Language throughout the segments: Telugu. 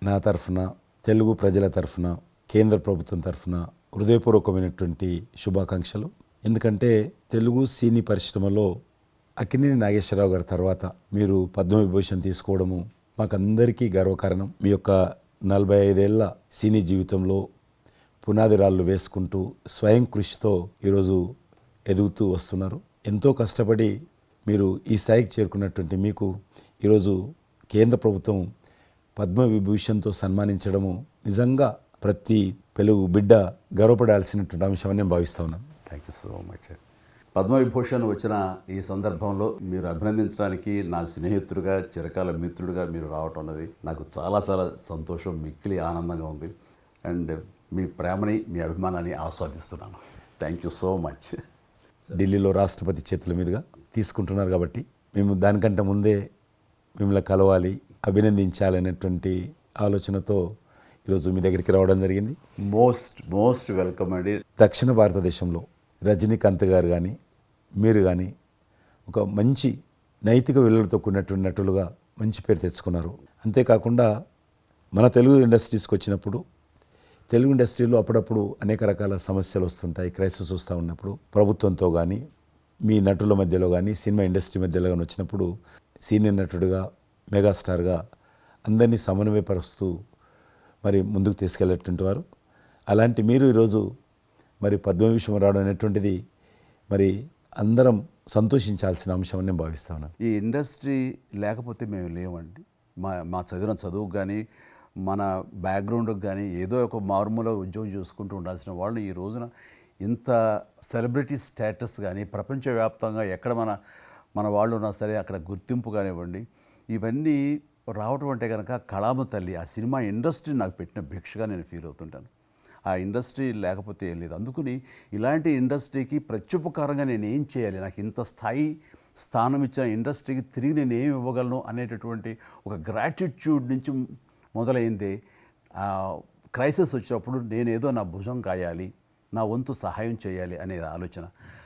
నా తరఫున, తెలుగు ప్రజల తరఫున, కేంద్ర ప్రభుత్వం తరఫున హృదయపూర్వకమైనటువంటి శుభాకాంక్షలు. ఎందుకంటే తెలుగు సినీ పరిశ్రమలో అక్కినేని నాగేశ్వరరావు గారి తర్వాత మీరు పద్మవిభూషణ్ తీసుకోవడము మాకందరికీ గర్వకారణం. మీ యొక్క 45 ఏళ్ల సినీ జీవితంలో పునాది రాళ్ళు వేసుకుంటూ స్వయం కృషితో ఈరోజు ఎదుగుతూ వస్తున్నారు. ఎంతో కష్టపడి మీరు ఈ స్థాయికి చేరుకున్నటువంటి మీకు ఈరోజు కేంద్ర ప్రభుత్వం పద్మవిభూషణ్తో సన్మానించడము నిజంగా ప్రతి తెలుగు బిడ్డ గర్వపడాల్సినటువంటి అంశం అని నేను భావిస్తా ఉన్నాను. Thank you so much. Padma Vibhushan వచ్చిన ఈ సందర్భంలో మీరు అభినందించడానికి నా స్నేహితుడిగా, చిరకాల మిత్రుడిగా మీరు రావటం అన్నది నాకు చాలా చాలా సంతోషం, మిక్కిలి ఆనందంగా ఉంది. అండ్ మీ ప్రేమని, మీ అభిమానాన్ని ఆస్వాదిస్తున్నాను. Thank you so much. ఢిల్లీలో రాష్ట్రపతి చేతుల మీదుగా తీసుకుంటున్నారు కాబట్టి మేము దానికంటే ముందే మిమ్మల్ని కలవాలి, అభినందించాలనేటువంటి ఆలోచనతో ఈరోజు మీ దగ్గరికి రావడం జరిగింది. మోస్ట్ వెల్కమ్ అండి. దక్షిణ భారతదేశంలో రజనీకాంత్ గారు కానీ మీరు కానీ ఒక మంచి నైతిక విలువలతో కూడినటువంటి నటులుగా మంచి పేరు తెచ్చుకున్నారు. అంతేకాకుండా మన తెలుగు ఇండస్ట్రీస్కి వచ్చినప్పుడు తెలుగు ఇండస్ట్రీలో అప్పుడప్పుడు అనేక రకాల సమస్యలు వస్తుంటాయి, క్రైసిస్ వస్తూ ఉన్నప్పుడు ప్రభుత్వంతో కానీ మీ నటుల మధ్యలో కానీ సినిమా ఇండస్ట్రీ మధ్యలో కానీ వచ్చినప్పుడు సీనియర్ నటుడిగా, మెగాస్టార్గా అందరినీ సమన్వయపరుస్తూ మరి ముందుకు తీసుకెళ్ళేటువంటి వారు. అలాంటి మీరు ఈరోజు మరి పద్మవిభూషణ్ రావడం అనేటువంటిది మరి అందరం సంతోషించాల్సిన అంశం అని నేను భావిస్తా ఉన్నాను. ఈ ఇండస్ట్రీ లేకపోతే మేము లేవండి. మా చదివిన చదువుకు కానీ, మన బ్యాక్గ్రౌండ్కి కానీ ఏదో ఒక మారుమూల ఉద్యోగం చూసుకుంటూ ఉండాల్సిన వాళ్ళు ఈ రోజున ఇంత సెలబ్రిటీ స్టేటస్ కానీ ప్రపంచవ్యాప్తంగా ఎక్కడ మన వాళ్ళు ఉన్నా సరే అక్కడ గుర్తింపు కానివ్వండి, ఇవన్నీ రావటం అంటే కనుక కళామ తల్లి, ఆ సినిమా ఇండస్ట్రీ నాకు పెట్టిన భిక్షగా నేను ఫీల్ అవుతుంటాను. ఆ ఇండస్ట్రీ లేకపోతే ఏం లేదు. అందుకని ఇలాంటి ఇండస్ట్రీకి ప్రత్యుపకారంగా నేను ఏం చేయాలి, నాకు ఇంత స్థానం ఇచ్చిన ఇండస్ట్రీకి తిరిగి నేను ఏమి ఇవ్వగలను అనేటటువంటి ఒక గ్రాటిట్యూడ్ నుంచి మొదలైంది. క్రైసిస్ వచ్చినప్పుడు నేనేదో నా భుజం కాయాలి, నా వంతు సహాయం చేయాలి అనే ఆలోచన.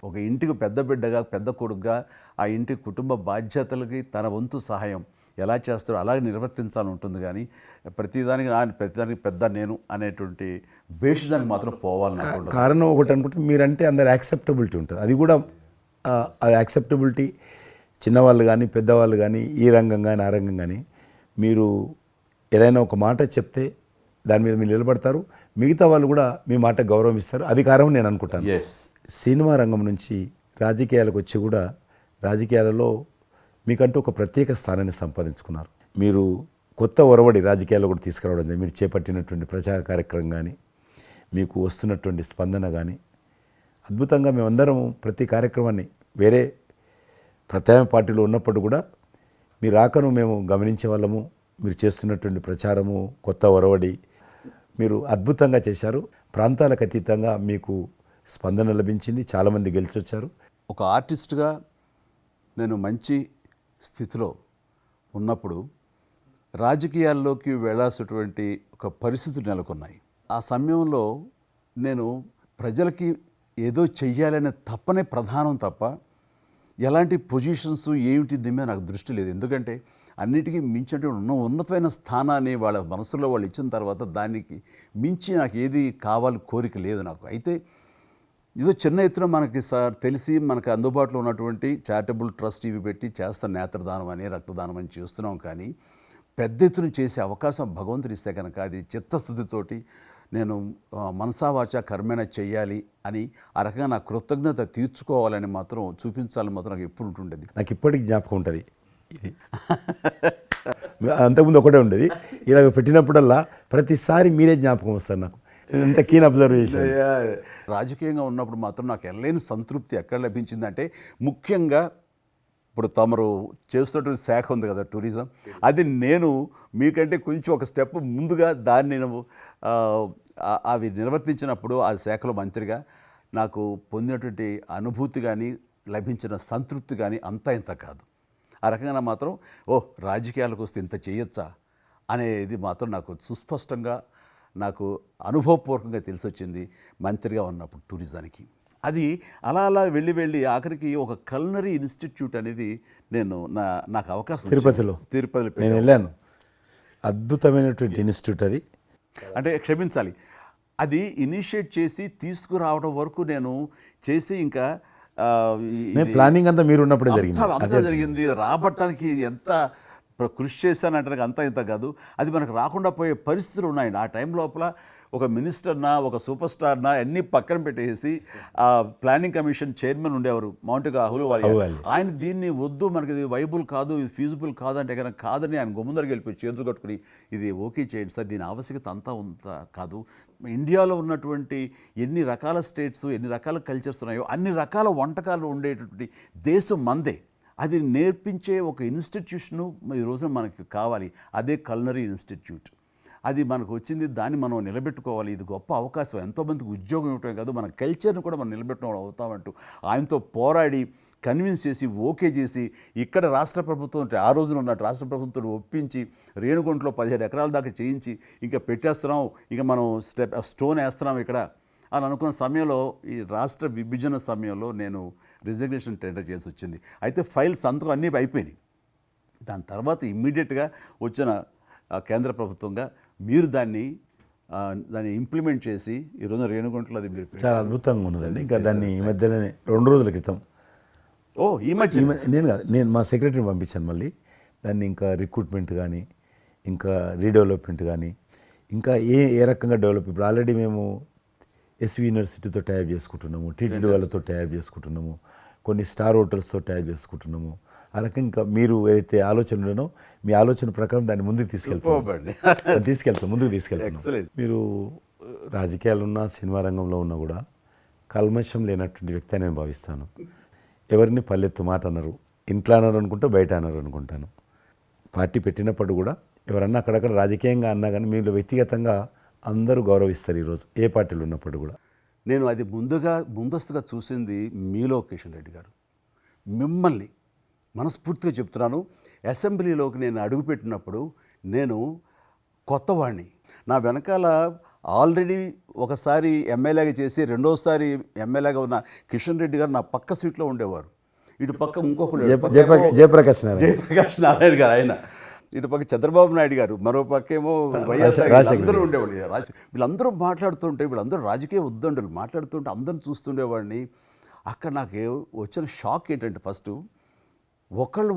ఒక ఇంటికి పెద్ద బిడ్డగా, పెద్ద కొడుకుగా ఆ ఇంటి కుటుంబ బాధ్యతలకి తన వంతు సహాయం ఎలా చేస్తాడో అలాగే నిర్వర్తించాలని ఉంటుంది. కానీ ప్రతిదానికి పెద్ద నేను అనేటువంటి బేషిజానికి మాత్రం పోవాలని కారణం ఒకటి అనుకుంటే మీరంటే అందరు యాక్సెప్టబిలిటీ ఉంటుంది. అది కూడా ఆ యాక్సెప్టబిలిటీ చిన్నవాళ్ళు కానీ పెద్దవాళ్ళు కానీ ఈ రంగం కానీ ఆ రంగం కానీ మీరు ఏదైనా ఒక మాట చెప్తే దాని మీద మీరు నిలబడతారు, మిగతా వాళ్ళు కూడా మీ మాట గౌరవం ఇస్తారు. అది కారణం నేను అనుకుంటాను. సినిమా రంగం నుంచి రాజకీయాలకు వచ్చి కూడా రాజకీయాలలో మీకంటూ ఒక ప్రత్యేక స్థానాన్ని సంపాదించుకున్నారు. మీరు కొత్త ఒరవడి రాజకీయాల్లో కూడా తీసుకురావడం జరిగింది. మీరు చేపట్టినటువంటి ప్రచార కార్యక్రమం కానీ, మీకు వస్తున్నటువంటి స్పందన కానీ అద్భుతంగా. మేమందరం ప్రతి కార్యక్రమాన్ని వేరే ప్రత్యామ్నాయ పార్టీలో ఉన్నప్పుడు కూడా మీ రాకను మేము గమనించే వాళ్ళము. మీరు చేస్తున్నటువంటి ప్రచారము, కొత్త ఒరవడి మీరు అద్భుతంగా చేశారు. ప్రాంతాలకు అతీతంగా మీకు స్పందన లభించింది, చాలామంది గెలిచొచ్చారు. ఒక ఆర్టిస్ట్గా నేను మంచి స్థితిలో ఉన్నప్పుడు రాజకీయాల్లోకి వెళ్ళాల్సినటువంటి ఒక పరిస్థితులు నెలకొన్నాయి. ఆ సమయంలో నేను ప్రజలకి ఏదో చెయ్యాలనే తప్పనే ప్రధానం తప్ప ఎలాంటి పొజిషన్స్ ఏమిటి దీని మీద నాకు దృష్టి లేదు. ఎందుకంటే అన్నిటికీ మించినటువంటి ఉన్నతమైన స్థానాన్ని వాళ్ళ మనసులో వాళ్ళు ఇచ్చిన తర్వాత దానికి మించి నాకు ఏది కావాలి కోరిక లేదు నాకు. అయితే ఇదో చిన్న ఎత్తున మనకి తెలిసి మనకు అందుబాటులో ఉన్నటువంటి చారిటబుల్ ట్రస్ట్ ఇవి పెట్టి చేస్తాం, నేత్రదానం అని, రక్తదానం అని చేస్తున్నాం. కానీ పెద్ద ఎత్తున చేసే అవకాశం భగవంతుడు ఇస్తే కనుక అది చిత్తశుద్ధితోటి నేను మనసావాచ కర్మేణ చెయ్యాలి అని ఆ రకంగా నా కృతజ్ఞత తీర్చుకోవాలని మాత్రం చూపించాలని మాత్రం నాకు ఎప్పుడు ఉంటుండేది. నాకు ఇప్పటికి జ్ఞాపకం ఉంటుంది. ఇది అంతకుముందు ఒకటే ఉండేది, ఇలాగ పెట్టినప్పుడల్లా ప్రతిసారి మీరే జ్ఞాపకం వస్తారు నాకు. ఎంత కీన్ అబ్జర్వేషన్. రాజకీయంగా ఉన్నప్పుడు మాత్రం నాకు ఎల్లేని సంతృప్తి ఎక్కడ లభించిందంటే, ముఖ్యంగా ఇప్పుడు తమరు చేస్తున్నటువంటి శాఖ ఉంది కదా టూరిజం, అది నేను మీకంటే కొంచెం ఒక స్టెప్ ముందుగా దాన్ని నేను అవి నిర్వర్తించినప్పుడు ఆ శాఖలో మంత్రిగా నాకు పొందినటువంటి అనుభూతి కానీ లభించిన సంతృప్తి కానీ అంతా ఇంత కాదు. ఆ రకంగా మాత్రం రాజకీయాలకు వస్తే ఇంత చేయొచ్చా అనేది మాత్రం నాకు సుస్పష్టంగా నాకు అనుభవపూర్వకంగా తెలిసొచ్చింది మంత్రిగా ఉన్నప్పుడు టూరిజానికి. అది అలా అలా వెళ్ళి ఆఖరికి ఒక కల్నరీ ఇన్స్టిట్యూట్ అనేది నాకు అవకాశం తిరుపతిలో నేను వెళ్ళాను. అద్భుతమైనటువంటి ఇన్స్టిట్యూట్ అది. అంటే క్షమించాలి, అది ఇనిషియేట్ చేసి తీసుకురావడం వరకు నేను చేసి ఇంకా ప్లానింగ్ అంతా మీరు ఉన్నప్పుడే అంతా జరిగింది. రాబట్టడానికి ఎంత కృషి చేశానంటే అంతా ఇంత కాదు. అది మనకు రాకుండా పోయే పరిస్థితులు ఉన్నాయండి. ఆ టైం లోపల ఒక మినిస్టర్నా ఒక సూపర్ స్టార్నా అన్నీ పక్కన పెట్టేసి ఆ ప్లానింగ్ కమిషన్ చైర్మన్ ఉండేవారు మౌంటెగ్ అహ్లూవాలియా. ఆయన దీన్ని వద్దు, మనకి ఇది వైబుల్ కాదు, ఇది ఫీజిబుల్ కాదు అంటే కనుక కాదని ఆయన గుమ్మందరికి వెళ్ళిపోయి చేతులు కట్టుకుని ఇది ఓకే చేయండి సార్, దీని ఆవశ్యకత అంతా కాదు. ఇండియాలో ఉన్నటువంటి ఎన్ని రకాల స్టేట్స్, ఎన్ని రకాల కల్చర్స్ ఉన్నాయో అన్ని రకాల వంటకాలు ఉండేటటువంటి దేశం మందే. అది నేర్పించే ఒక ఇన్స్టిట్యూషను ఈ రోజున మనకి కావాలి. అదే కల్నరీ ఇన్స్టిట్యూట్. అది మనకు వచ్చింది, దాన్ని మనం నిలబెట్టుకోవాలి. ఇది గొప్ప అవకాశం, ఎంతోమందికి ఉద్యోగం ఇవ్వటమే కాదు, మన కల్చర్ని కూడా మనం నిలబెట్టడం అవుతామంటూ ఆయనతో పోరాడి కన్విన్స్ చేసి ఓకే చేసి ఇక్కడ రాష్ట్ర ప్రభుత్వం ఆ రోజున ఉన్నట్టు రాష్ట్ర ప్రభుత్వం ఒప్పించి రేణుగుంటలో 17 ఎకరాల దాకా చేయించి ఇంకా పెట్టేస్తున్నాం, ఇక మనం స్టోన్ వేస్తున్నాం ఇక్కడ అని అనుకున్న సమయంలో ఈ రాష్ట్ర విభజన సమయంలో నేను రిజిగ్నేషన్ టెండర్ చేసి వచ్చింది. అయితే ఫైల్ సంతకం అన్నీ అయిపోయినాయి. దాని తర్వాత ఇమ్మీడియట్గా వచ్చిన కేంద్ర ప్రభుత్వంగా మీరు దాన్ని ఇంప్లిమెంట్ చేసి ఈరోజు రేణుగుంటలో అది మీరు చాలా అద్భుతంగా ఉన్నదండి. ఇంకా దాన్ని ఈ మధ్యలోనే 2 రోజుల క్రితం ఈ మధ్య నేను మా సెక్రటరీని పంపించాను. మళ్ళీ దాన్ని ఇంకా రిక్రూట్మెంట్ కానీ ఇంకా రీడెవలప్మెంట్ కానీ ఇంకా ఏ రకంగా డెవలప్. ఇప్పుడు ఆల్రెడీ మేము ఎస్వి యూనివర్సిటీతో టైప్ చేసుకుంటున్నాము, టీటీడీ వాళ్ళతో టైప్ చేసుకుంటున్నాము, కొన్ని స్టార్ హోటల్స్తో టైప్ చేసుకుంటున్నాము. ఆ రకంగా ఇంకా మీరు ఏదైతే ఆలోచన ఉండనో మీ ఆలోచన ప్రకారం దాన్ని ముందుకు ముందుకు తీసుకెళ్తాం. మీరు రాజకీయాలు ఉన్నా సినిమా రంగంలో ఉన్నా కూడా కల్మషం లేనటువంటి వ్యక్తి అని నేను భావిస్తాను. ఎవరిని పల్లెత్తు మాట అన్నారు, ఇంట్లో అన్నారు అనుకుంటే బయట అన్నారు అనుకుంటాను. పార్టీ పెట్టినప్పుడు కూడా ఎవరన్నా అక్కడక్కడ రాజకీయంగా అన్నా కానీ మీరు వ్యక్తిగతంగా అందరూ గౌరవిస్తారు ఈరోజు ఏ పార్టీలు ఉన్నప్పుడు కూడా. నేను అది ముందస్తుగా చూసింది మీలో కిషన్ రెడ్డి గారు. మిమ్మల్ని మనస్ఫూర్తిగా చెప్తున్నాను, అసెంబ్లీలోకి నేను అడుగుపెట్టినప్పుడు నేను కొత్తవాడిని. నా వెనకాల ఆల్రెడీ ఒకసారి ఎమ్మెల్యేగా చేసి రెండోసారి ఎమ్మెల్యేగా ఉన్న కిషన్ రెడ్డి గారు నా పక్క సీట్లో ఉండేవారు. ఇటు పక్క ఇంకొకరు జయప్రకాష్ నారాయణ గారు, ఆయన ఇటు పక్క చంద్రబాబు నాయుడు గారు, మరో పక్కేమో వైఎస్ఆర్, అందరూ ఉండేవాళ్ళు. వీళ్ళందరూ మాట్లాడుతుంటే, వీళ్ళందరూ రాజకీయ ఉద్దండులు మాట్లాడుతుంటే అందరిని చూస్తుండేవాడిని. అక్కడ నాకు వచ్చిన షాక్ ఏంటంటే, ఫస్ట్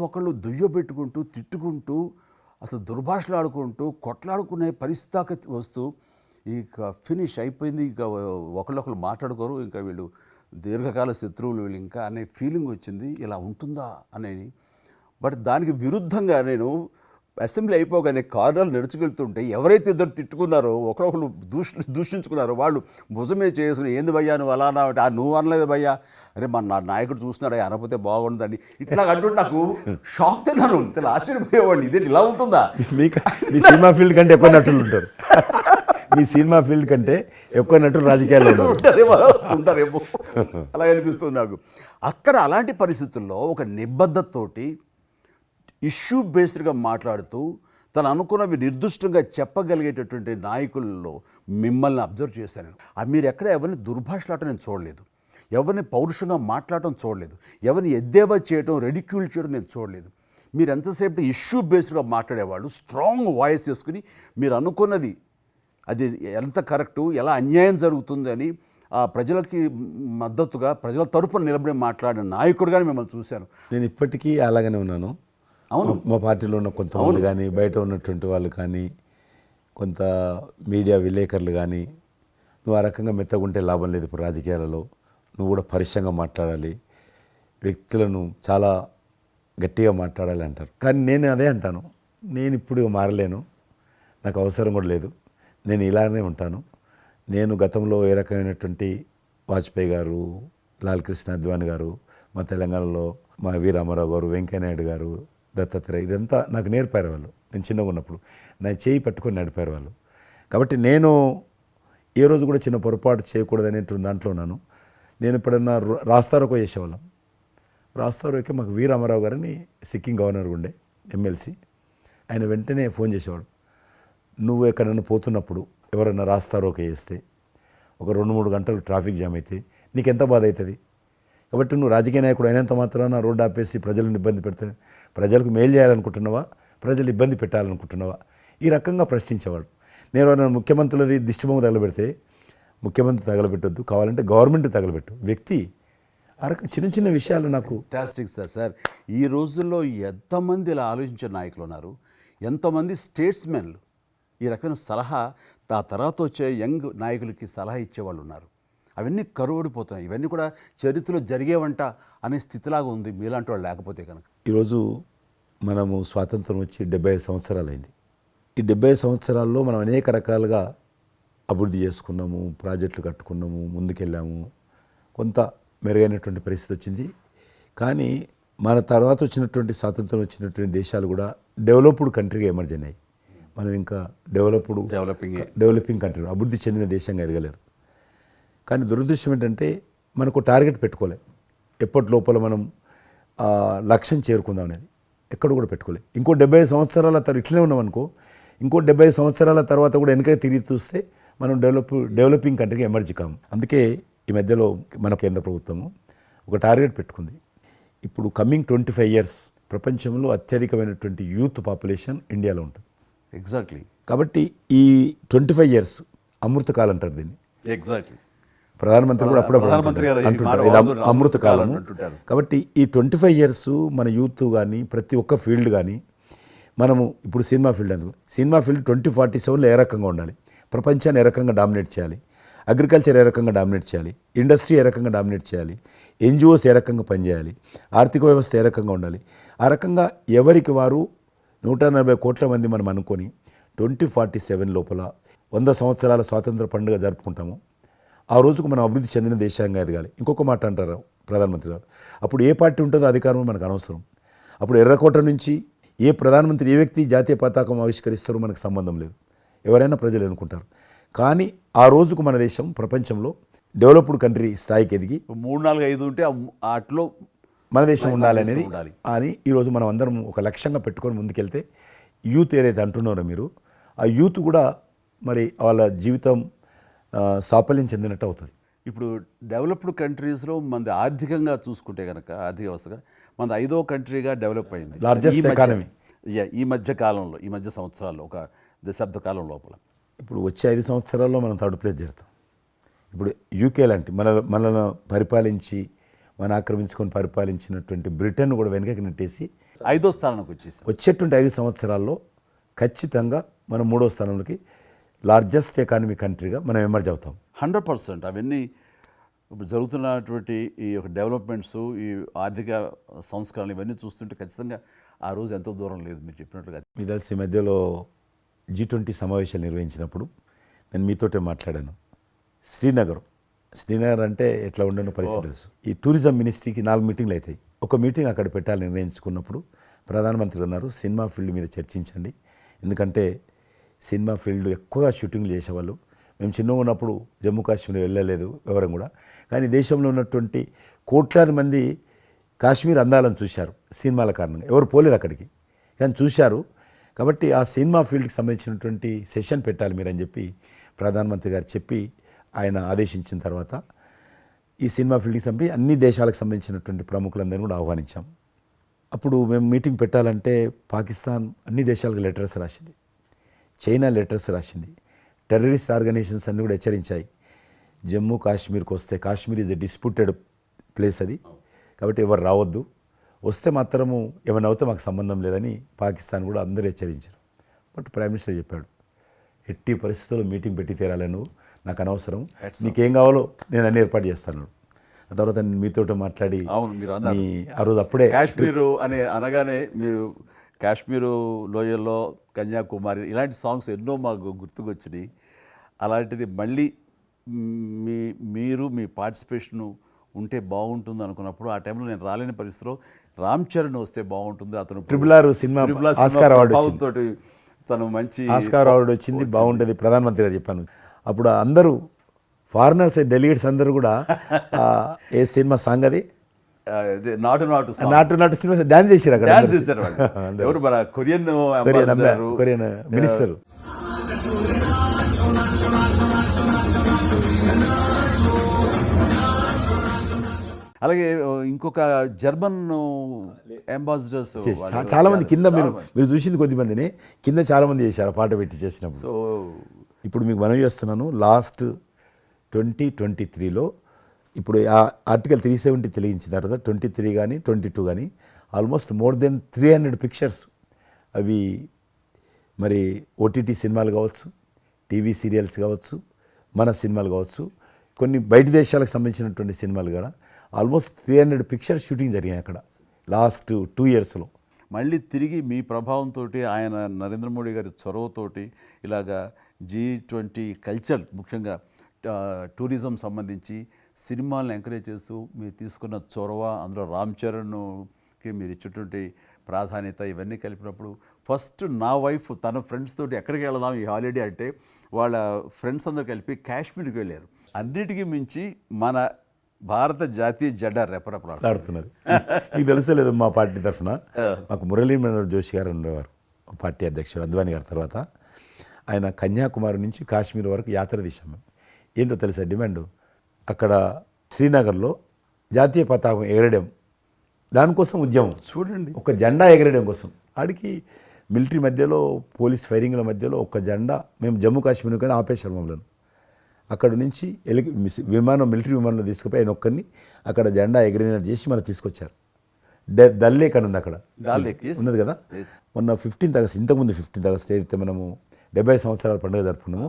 ఒకళ్ళు దుయ్యబెట్టుకుంటూ తిట్టుకుంటూ అసలు దుర్భాషలు ఆడుకుంటూ కొట్లాడుకునే పరిస్థితి వస్తూ ఇక ఫినిష్ అయిపోయింది, ఇక ఒకళ్ళొకళ్ళు మాట్లాడుకోరు, ఇంకా వీళ్ళు దీర్ఘకాల శత్రువులు వీళ్ళు ఇంకా అనే ఫీలింగ్ వచ్చింది. ఇలా ఉంటుందా అనేది. బట్ దానికి విరుద్ధంగా నేను అసెంబ్లీ అయిపోగానే కారులో నడుచుకెళ్తుంటే ఎవరైతే ఇద్దరు తిట్టుకున్నారో ఒకరొకరు దూషించుకున్నారో వాళ్ళు భుజమే చేసుకుని ఏంది భయ్యా నువ్వు అలా అన్నా, నువ్వు అనలేదు భయ్యా, అరే నా నాయకుడు చూస్తున్నాడు అనకపోతే బాగుంటుందని ఇట్లా అంటుంటే నాకు షాక్ తిన్నాను. చాలా ఆశ్చర్యపోయేవాడిని, ఇదే ఇలా ఉంటుందా. మీ సినిమా ఫీల్డ్ కంటే ఎక్కువ నటులు ఉంటారు, మీ సినిమా ఫీల్డ్ కంటే ఎక్కువ నటులు రాజకీయాల్లో ఉంటారేమో అలా అనిపిస్తుంది నాకు. అక్కడ అలాంటి పరిస్థితుల్లో ఒక నిబద్ధతతోటి ఇష్యూ బేస్డ్గా మాట్లాడుతూ తను అనుకున్నవి నిర్దిష్టంగా చెప్పగలిగేటటువంటి నాయకుల్లో మిమ్మల్ని అబ్జర్వ్ చేశాను. మీరు ఎక్కడ ఎవరిని దుర్భాషలాటం నేను చూడలేదు, ఎవరిని పౌరుషంగా మాట్లాడటం చూడలేదు, ఎవరిని ఎద్దేవా చేయటం రెడిక్యూల్ చేయడం నేను చూడలేదు. మీరు ఎంతసేపు ఇష్యూ బేస్డ్గా మాట్లాడేవాళ్ళు, స్ట్రాంగ్ వాయిస్ చేసుకుని మీరు అనుకున్నది అది ఎంత కరెక్టు, ఎలా అన్యాయం జరుగుతుంది అని ఆ ప్రజలకి మద్దతుగా ప్రజల తరపున నిలబడి మాట్లాడిన నాయకుడుగానే మిమ్మల్ని చూశాను. నేను ఇప్పటికీ అలాగనే ఉన్నాను. అవును, మా పార్టీలో ఉన్న కొంతమంది కానీ బయట ఉన్నటువంటి వాళ్ళు కానీ కొంత మీడియా విలేకరులు కానీ నువ్వు ఆ రకంగా మెత్తగుంటే లాభం లేదు, ఇప్పుడు రాజకీయాలలో నువ్వు కూడా పరుషంగా మాట్లాడాలి, వ్యక్తులను చాలా గట్టిగా మాట్లాడాలి అంటారు. కానీ నేను అదే అంటాను, నేను ఇప్పుడు మారలేను, నాకు అవసరం కూడా లేదు, నేను ఇలానే ఉంటాను. నేను గతంలో ఏ రకమైనటువంటి వాజ్పేయి గారు, లాల్ కృష్ణ అద్వానీ గారు, మా తెలంగాణలో మా వి రామారావు గారు, వెంకయ్యనాయుడు గారు, దత్తాత్రేయ, ఇదంతా నాకు నేర్పారు వాళ్ళు. నేను చిన్నగా ఉన్నప్పుడు నా చేయి పట్టుకొని నడిపారు వాళ్ళు. కాబట్టి నేను ఏ రోజు కూడా చిన్న పొరపాటు చేయకూడదు అనేటువంటి దాంట్లో ఉన్నాను. నేను ఎప్పుడన్నా రాస్తారోకో చేసేవాళ్ళం, రాస్తారోకే మాకు వీర అమరావు గారని సిక్కిం గవర్నర్ ఉండే ఎమ్మెల్సీ, ఆయన వెంటనే ఫోన్ చేసేవాడు. నువ్వు ఎక్కడన్నా పోతున్నప్పుడు ఎవరైనా రాస్తారోకే చేస్తే ఒక 2-3 గంటలు ట్రాఫిక్ జామ్ అయితే నీకు ఎంత బాధ అవుతుంది? కాబట్టి నువ్వు రాజకీయ నాయకుడు అయినంత మాత్రాన రోడ్డు ఆపేసి ప్రజలను ఇబ్బంది పెడితే ప్రజలకు మేలు చేయాలనుకుంటున్నావా, ప్రజలు ఇబ్బంది పెట్టాలనుకుంటున్నావా? ఈ రకంగా ప్రశ్నించేవాడు. నేను ఎవరైనా ముఖ్యమంత్రులది దిష్టిబొమ్మ తగలబెడితే ముఖ్యమంత్రి తగలబెట్టొద్దు, కావాలంటే గవర్నమెంట్ తగలబెట్టు, వ్యక్తి ఆ రకం చిన్న చిన్న విషయాలు నాకు ఫ్యాంటాస్టిక్ సార్. ఈ రోజుల్లో ఎంతమంది ఇలా ఆలోచించే నాయకులు ఉన్నారు, ఎంతమంది స్టేట్స్మెన్లు ఈ రకమైన సలహా ఆ తర్వాత వచ్చే యంగ్ నాయకులకి సలహా ఇచ్చేవాళ్ళు ఉన్నారు. అవన్నీ కరువడిపోతున్నాయి. ఇవన్నీ కూడా చరిత్రలో జరిగేవంట అనే స్థితిలాగా ఉంది మీలాంటి వాళ్ళు లేకపోతే కనుక. ఈరోజు మనము స్వాతంత్రం వచ్చి 75 సంవత్సరాలైంది. ఈ 75 సంవత్సరాల్లో మనం అనేక రకాలుగా అభివృద్ధి చేసుకున్నాము, ప్రాజెక్టులు కట్టుకున్నాము, ముందుకెళ్ళాము, కొంత మెరుగైనటువంటి పరిస్థితి వచ్చింది. కానీ మన తర్వాత వచ్చినటువంటి స్వాతంత్రం వచ్చినటువంటి దేశాలు కూడా డెవలప్డ్ కంట్రీగా ఎమర్జ్ అయినాయి. మనం ఇంకా డెవలపింగ్ కంట్రీ, అభివృద్ధి చెందిన దేశంగా ఎదగలేదు. కానీ దురదృష్టం ఏంటంటే మనకు టార్గెట్ పెట్టుకోలే. ఎప్పటి లోపల మనం లక్ష్యం చేరుకుందాం అనేది ఎక్కడ కూడా పెట్టుకోలేదు. ఇంకో 75 సంవత్సరాల తర్వాత ఇట్లనే ఉన్నాం అనుకో, ఇంకో 75 సంవత్సరాల తర్వాత కూడా వెనక తిరిగి చూస్తే మనం డెవలపింగ్ కంట్రీగా ఎమర్జ్ కాము. అందుకే ఈ మధ్యలో మన కేంద్ర ప్రభుత్వము ఒక టార్గెట్ పెట్టుకుంది. ఇప్పుడు కమింగ్ 25 ఇయర్స్ ప్రపంచంలో అత్యధికమైనటువంటి యూత్ పాపులేషన్ ఇండియాలో ఉంటుంది. ఎగ్జాక్ట్లీ. కాబట్టి ఈ 25 ఇయర్స్ అమృతకాలం అంటారు దీన్ని. ఎగ్జాక్ట్లీ. ప్రధానమంత్రి కూడా అప్పుడప్పుడు అంటుంటారు ఇది అమృతకాలం. కాబట్టి ఈ 25 ఇయర్స్ మన యూత్ కానీ ప్రతి ఒక్క ఫీల్డ్ కానీ మనము ఇప్పుడు సినిమా ఫీల్డ్ అందుకు సినిమా ఫీల్డ్ 2047లో ఏ రకంగా ఉండాలి, ప్రపంచాన్ని ఏ రకంగా డామినేట్ చేయాలి, అగ్రికల్చర్ ఏ రకంగా డామినేట్ చేయాలి, ఇండస్ట్రీ ఏ రకంగా డామినేట్ చేయాలి, ఎన్జిఓస్ ఏ రకంగా పనిచేయాలి, ఆర్థిక వ్యవస్థ ఏ రకంగా ఉండాలి, ఆ రకంగా ఎవరికి వారు 140 కోట్ల మంది మనం అనుకొని 2047 లోపల 100 సంవత్సరాల స్వాతంత్ర పండుగ జరుపుకుంటాము. ఆ రోజుకు మనం అభివృద్ధి చెందిన దేశంగా ఎదగాలి. ఇంకొక మాట అంటారు ప్రధానమంత్రి గారు, అప్పుడు ఏ పార్టీ ఉంటుందో అధికారం మనకు అనవసరం. అప్పుడు ఎర్రకోట నుంచి ఏ ప్రధానమంత్రి ఏ వ్యక్తి జాతీయ పతాకం ఆవిష్కరిస్తారో మనకు సంబంధం లేదు, ఎవరైనా ప్రజలు అనుకుంటారు. కానీ ఆ రోజుకు మన దేశం ప్రపంచంలో డెవలప్డ్ కంట్రీ స్థాయికి ఎదిగి 3, 4, 5 ఉంటే అట్లో మన దేశం ఉండాలి అనేది అని ఈరోజు మనం అందరం ఒక లక్ష్యంగా పెట్టుకొని ముందుకెళ్తే యూత్ ఏదైతే అంటున్నారో మీరు, ఆ యూత్ కూడా మరి వాళ్ళ జీవితం సాఫల్యం చెందినట్టు అవుతుంది. ఇప్పుడు డెవలప్డ్ కంట్రీస్లో మనది ఆర్థికంగా చూసుకుంటే కనుక ఆర్థిక వ్యవస్థగా మనది 5వ కంట్రీగా డెవలప్ అయింది. లార్జెస్ట్ ఎకానమీ ఈ మధ్య కాలంలో, ఈ మధ్య సంవత్సరాల్లో, ఒక దశాబ్ద కాలం లోపల. ఇప్పుడు వచ్చే 5 సంవత్సరాల్లో మనం థర్డ్ ప్లేస్ చేరుతాం. ఇప్పుడు యూకే లాంటి మనల్ని పరిపాలించి ఆక్రమించుకొని పరిపాలించినటువంటి బ్రిటన్ కూడా వెనకకి నెట్టేసి 5వ స్థానానికి వచ్చేసాం. వచ్చేటువంటి 5 సంవత్సరాల్లో ఖచ్చితంగా మనం 3వ స్థానంలోకి లార్జెస్ట్ ఎకానమీ కంట్రీగా మనం ఎమర్జ్ అవుతాం. 100%. అవన్నీ ఇప్పుడు జరుగుతున్నటువంటి ఈ యొక్క డెవలప్మెంట్స్, ఈ ఆర్థిక సంస్కరణలు ఇవన్నీ చూస్తుంటే ఖచ్చితంగా ఆ రోజు ఎంతో దూరం లేదు మీరు చెప్పినట్లుగా. మీ తెలిసి మధ్యలో G20 సమావేశాలు నిర్వహించినప్పుడు నేను మీతోటే మాట్లాడాను. శ్రీనగర్ అంటే ఎట్లా ఉండనో పరిస్థితి తెలుసు. ఈ టూరిజం మినిస్ట్రీకి 4 మీటింగ్లు అవుతాయి. ఒక మీటింగ్ అక్కడ పెట్టాలని నిర్ణయించుకున్నప్పుడు ప్రధానమంత్రి అన్నారు, సినిమా ఫీల్డ్ మీద చర్చించండి, ఎందుకంటే సినిమా ఫీల్డ్ ఎక్కువగా షూటింగ్లు చేసేవాళ్ళు. మేము చిన్నగా ఉన్నప్పుడు జమ్మూ కాశ్మీర్ వెళ్ళలేదు ఎవరం కూడా, కానీ దేశంలో ఉన్నటువంటి కోట్లాది మంది కాశ్మీర్ అందాలను చూశారు సినిమాల కారణంగా. ఎవరు పోలేదు అక్కడికి, కానీ చూశారు. కాబట్టి ఆ సినిమా ఫీల్డ్కి సంబంధించినటువంటి సెషన్ పెట్టాలి మీరని చెప్పి ప్రధానమంత్రి గారు చెప్పి ఆయన ఆదేశించిన తర్వాత ఈ సినిమా ఫీల్డ్కి సంబంధించి అన్ని దేశాలకు సంబంధించినటువంటి ప్రముఖులందరినీ కూడా ఆహ్వానించాం. అప్పుడు మేము మీటింగ్ పెట్టాలంటే పాకిస్తాన్ అన్ని దేశాలకు లెటర్స్ రాసింది, చైనా లెటర్స్ రాసింది, టెర్రరిస్ట్ ఆర్గనైజేషన్స్ అన్నీ కూడా హెచ్చరించాయి. జమ్మూ కాశ్మీర్కి వస్తే, Kashmir is a disputed place అది, కాబట్టి ఎవరు రావద్దు, వస్తే మాత్రము ఏమైనా అవుతే మాకు సంబంధం లేదని పాకిస్తాన్ కూడా అందరూ హెచ్చరించారు. బట్ ప్రైమ్ మినిస్టర్ చెప్పాడు, ఎట్టి పరిస్థితుల్లో మీటింగ్ పెట్టి తీరాలి, నువ్వు నాకు అనవసరం, నీకేం కావాలో నేను అన్ని ఏర్పాటు చేస్తాను. ఆ తర్వాత నేను మీతో మాట్లాడి ఆ రోజు అప్పుడే కాశ్మీరు అనగానే మీరు కాశ్మీరు లోయల్లో కన్యాకుమారి ఇలాంటి సాంగ్స్ ఎన్నో మాకు గుర్తుకొచ్చినాయి. అలాంటిది మళ్ళీ మీరు మీ పార్టిసిపేషన్ ఉంటే బాగుంటుంది అనుకున్నప్పుడు ఆ టైంలో నేను రాలేని పరిస్థితిలో రామ్ చరణ్ వస్తే బాగుంటుంది, అతను RRR సినిమా ఆస్కార్ అవార్డు తోటి తను మంచి ఆస్కార్ అవార్డు వచ్చింది, బాగుంటుంది, ప్రధానమంత్రి గారు చెప్పాను. అప్పుడు అందరూ ఫారినర్స్ డెలిగేట్స్ అందరూ కూడా ఏ సినిమా సాంగ్ అది ఇదే నాటు నాటు నాటు నాటు సినిమా డాన్స్ చేశారు అక్కడ డాన్స్ చేశారు వాళ్ళు. ఎవరు మన కొరియన్ అంబాసిడర్, కొరియన్ మినిస్టర్. అలాగే ఇంకొక జర్మన్ అంబాసిడర్స్ చాలా మంది కింద మీరు చూసింది కొద్ది మందిని, కింద చాలా మంది చేశారు ఆ పాట పెట్టి చేసినప్పుడు. సో ఇప్పుడు మీకు మనవి చేస్తున్నాను, లాస్ట్ 2023లో ఇప్పుడు ఆ ఆర్టికల్ 370 తెలియించిన తర్వాత 23 కానీ 22 కానీ ఆల్మోస్ట్ మోర్ దెన్ 300 పిక్చర్స్ అవి మరి ఓటీటీ సినిమాలు కావచ్చు, టీవీ సీరియల్స్ కావచ్చు, మన సినిమాలు కావచ్చు, కొన్ని బయట దేశాలకు సంబంధించినటువంటి సినిమాలు కూడా ఆల్మోస్ట్ 300 పిక్చర్స్ షూటింగ్ జరిగాయి అక్కడ లాస్ట్ 2 ఇయర్స్లో. మళ్ళీ తిరిగి మీ ప్రభావంతో, ఆయన నరేంద్ర మోడీ గారి చొరవతోటి ఇలాగా G20 కల్చర్, ముఖ్యంగా టూరిజం సంబంధించి సినిమాలను ఎంకరేజ్ చేస్తూ మీరు తీసుకున్న చొరవ, అందులో రామ్ చరణ్కి మీరు ఇచ్చేటువంటి ప్రాధాన్యత ఇవన్నీ కలిపినప్పుడు ఫస్ట్ నా వైఫ్ తన ఫ్రెండ్స్ తోటి ఎక్కడికి వెళదాం ఈ హాలిడే అంటే వాళ్ళ ఫ్రెండ్స్ అందరు కలిపి కాశ్మీర్కి వెళ్ళారు. అన్నిటికీ మించి మన భారత జాతీయ జెండా రెపరెపలాడుతున్నారు. మీకు తెలుసలేదు, మా పార్టీ తరఫున మాకు మురళీ మనోహర్ జోషి గారు ఉండేవారు, పార్టీ అధ్యక్షుడు అద్వానీ గారి తర్వాత. ఆయన కన్యాకుమారి నుంచి కాశ్మీర్ వరకు యాత్ర తీసాము. ఏంటో తెలుసా డిమాండ్? అక్కడ శ్రీనగర్లో జాతీయ పతాకం ఎగరడం, దానికోసం ఉద్యమం. చూడండి, ఒక జెండా ఎగరడం కోసం. ఆడికి మిలిటరీ మధ్యలో, పోలీస్ ఫైరింగ్ల మధ్యలో ఒక జెండా, మేము జమ్మూ కాశ్మీర్ కానీ ఆపేశారు మమ్మల్ని. అక్కడ నుంచి విమానం, మిలిటరీ విమానంలో తీసుకుపోయి ఆయన ఒక్కరిని అక్కడ జెండా ఎగిరినట్టు చేసి మళ్ళీ తీసుకొచ్చారు. దల్ లేక్ అని ఉంది అక్కడ, ఉన్నది కదా. మొన్న 15th ఆగస్ట్, ఇంతకుముందు 15th ఆగస్ట్ ఏదైతే మనము 70 సంవత్సరాల పండుగ జరుపుకున్నాము,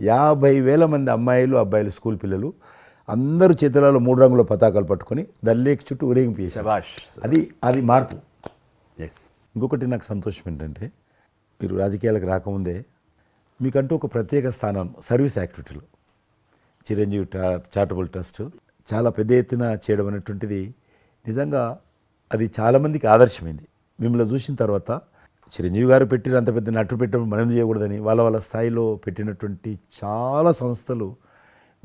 50,000 మంది అమ్మాయిలు అబ్బాయిలు స్కూల్ పిల్లలు అందరూ చేతులలో 3 రంగుల పతాకాలు పట్టుకొని దల్ లేక్ చుట్టూ ఊరేగింపు చేశారు. అది మార్పు. ఇంకొకటి నాకు సంతోషం ఏంటంటే, మీరు రాజకీయాలకు రాకముందే మీకంటూ ఒక ప్రత్యేక స్థానం సర్వీస్ యాక్టివిటీలు, చిరంజీవి చారిటబుల్ ట్రస్ట్ చాలా పెద్ద ఎత్తున చేయడం అనేటువంటిది నిజంగా అది చాలామందికి ఆదర్శమైంది. మిమ్మల్ని చూసిన తర్వాత చిరంజీవి గారు పెట్టిన అంత పెద్ద నటు పెట్టడం మనం చేయకూడదని వాళ్ళ స్థాయిలో పెట్టినటువంటి చాలా సంస్థలు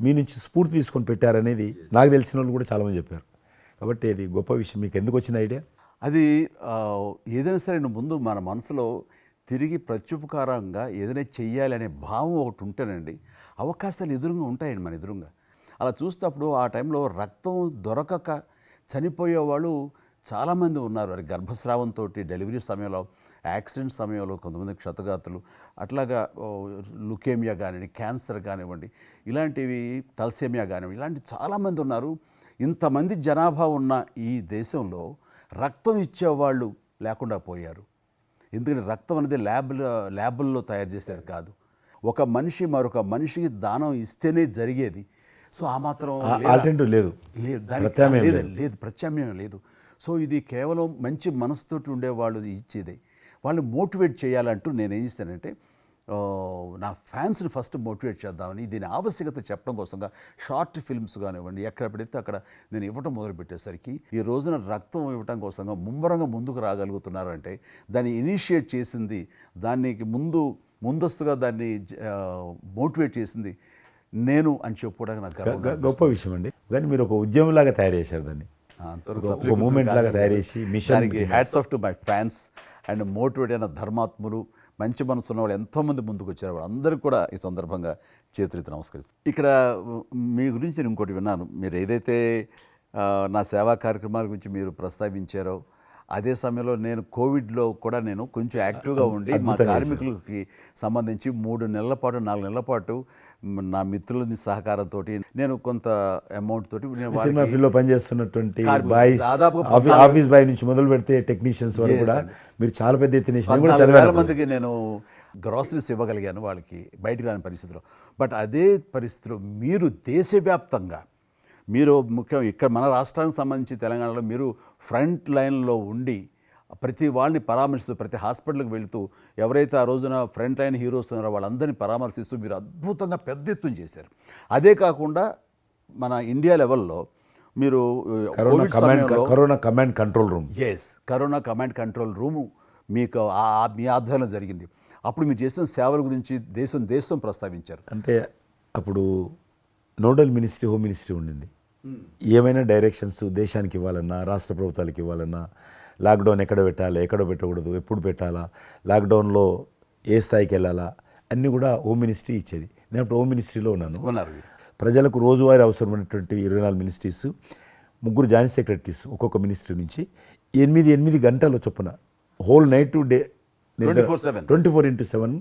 మీ నుంచి స్ఫూర్తి తీసుకొని పెట్టారనేది నాకు తెలిసిన వాళ్ళు కూడా చాలామంది చెప్పారు. కాబట్టి అది గొప్ప విషయం. మీకు ఎందుకు వచ్చింది ఐడియా? అది ఏదైనా సరే ముందు మన మనసులో తిరిగి ప్రత్యుపకారంగా ఏదైనా చెయ్యాలి అనే భావం ఒకటి ఉంటేనండి, అవకాశాలు ఎదురుగా ఉంటాయండి మన ఎదురుగా. అలా చూసినప్పుడు ఆ టైంలో రక్తం దొరకక చనిపోయే వాళ్ళు చాలామంది ఉన్నారు. అది గర్భస్రావంతో, డెలివరీ సమయంలో, యాక్సిడెంట్ సమయంలో కొంతమంది క్షతగాతులు, అట్లాగా లుకేమియా కానివ్వండి, క్యాన్సర్ కానివ్వండి, ఇలాంటివి తలసేమియా కానివ్వండి, ఇలాంటి చాలామంది ఉన్నారు. ఇంతమంది జనాభా ఉన్న ఈ దేశంలో రక్తం ఇచ్చేవాళ్ళు లేకుండా పోయారు. ఎందుకంటే రక్తం అనేది ల్యాబుల్లో తయారు చేసేది కాదు, ఒక మనిషి మరొక మనిషికి దానం ఇస్తేనే జరిగేది. సో ఆ మాత్రం ఆల్టర్నేటివ్ లేదు, ప్రత్యామ్నాయం లేదు. సో ఇది కేవలం మంచి మనసుతోటి ఉండేవాళ్ళు ఇచ్చేదే. వాళ్ళు మోటివేట్ చేయాలంటూ నేను ఏం చేస్తానంటే, నా ఫ్యాన్స్ని ఫస్ట్ మోటివేట్ చేద్దామని దీని ఆవశ్యకత చెప్పడం కోసంగా షార్ట్ ఫిల్మ్స్ కానివ్వండి, ఎక్కడ పెడితే అక్కడ నేను ఇవ్వటం మొదలుపెట్టేసరికి ఈ రోజున రక్తం ఇవ్వటం కోసంగా ముమ్మరంగా ముందుకు రాగలుగుతున్నారు అంటే దాన్ని ఇనిషియేట్ చేసింది, దానికి ముందస్తుగా దాన్ని మోటివేట్ చేసింది నేను అని చెప్పుకోవడానికి నాకు గొప్ప విషయం అండి. కానీ మీరు ఒక ఉద్యమంలాగా తయారు చేశారు దాన్ని, ఒక మూమెంట్ లాగా తయారు చేసి మిషన్కి hats off to my fans and motivate అయిన ధర్మాత్ములు, మంచి మనసు ఉన్న వాళ్ళు ఎంతోమంది ముందుకు వచ్చారు. వాళ్ళందరికీ కూడా ఈ సందర్భంగా చేతులెత్తి నమస్కరిస్తాను. ఇక్కడ మీ గురించి నేను ఇంకోటి విన్నాను, మీరు ఏదైతే నా సేవా కార్యక్రమాల గురించి మీరు ప్రస్తావించారో అదే సమయంలో నేను కోవిడ్లో కూడా నేను కొంచెం యాక్టివ్గా ఉండి మా కార్మికులకి సంబంధించి 3 నెలల పాటు 4 నెలల పాటు నా మిత్రుల సహకారంతో నేను కొంత అమౌంట్ తోటి సినిమా ఫీల్డ్లో పనిచేస్తున్నటువంటి బాయ్, ఆఫీస్ బాయ్ నుంచి మొదలు పెడితే టెక్నీషియన్స్ వరకు కూడా మీరు చాలా పెద్ద ఎత్తున 4,000 మందికి నేను గ్రాసరీస్ ఇవ్వగలిగాను వాళ్ళకి బయటికి రాని పరిస్థితిలో. బట్ అదే పరిస్థితిలో మీరు దేశవ్యాప్తంగా, మీరు ముఖ్యం ఇక్కడ మన రాష్ట్రానికి సంబంధించి తెలంగాణలో మీరు ఫ్రంట్ లైన్లో ఉండి ప్రతి వాళ్ళని పరామర్శిస్తూ, ప్రతి హాస్పిటల్కి వెళుతూ, ఎవరైతే ఆ రోజున ఫ్రంట్ లైన్ హీరోస్ ఉన్నారో వాళ్ళందరినీ పరామర్శిస్తూ మీరు అద్భుతంగా పెద్ద ఎత్తున చేశారు. అదే కాకుండా మన ఇండియా లెవెల్లో మీరు corona command control room, corona command control room మీకు మీ ఆధ్వర్యంలో జరిగింది. అప్పుడు మీరు చేసిన సేవల గురించి దేశం ప్రస్తావించారు. అంటే అప్పుడు నోడల్ మినిస్ట్రీ హోమ్ మినిస్ట్రీ ఉండింది, ఏమైనా డైరెక్షన్స్ దేశానికి ఇవ్వాలన్నా, రాష్ట్ర ప్రభుత్వాలకు ఇవ్వాలన్నా, లాక్డౌన్ ఎక్కడ పెట్టాలి, ఎక్కడ పెట్టకూడదు, ఎప్పుడు పెట్టాలా, లాక్డౌన్లో ఏ స్థాయికి వెళ్ళాలా అన్నీ కూడా హోమ్ మినిస్ట్రీ ఇచ్చేది. నేను అప్పుడు హోమ్ మినిస్ట్రీలో ఉన్నాను. ఉన్నారు. ప్రజలకు రోజువారీ అవసరమైనటువంటి 24 మినిస్ట్రీస్, 3 జాయింట్ సెక్రటరీస్ ఒక్కొక్క మినిస్ట్రీ నుంచి 8 గంటల చొప్పున హోల్ నైట్ టు డే 24/7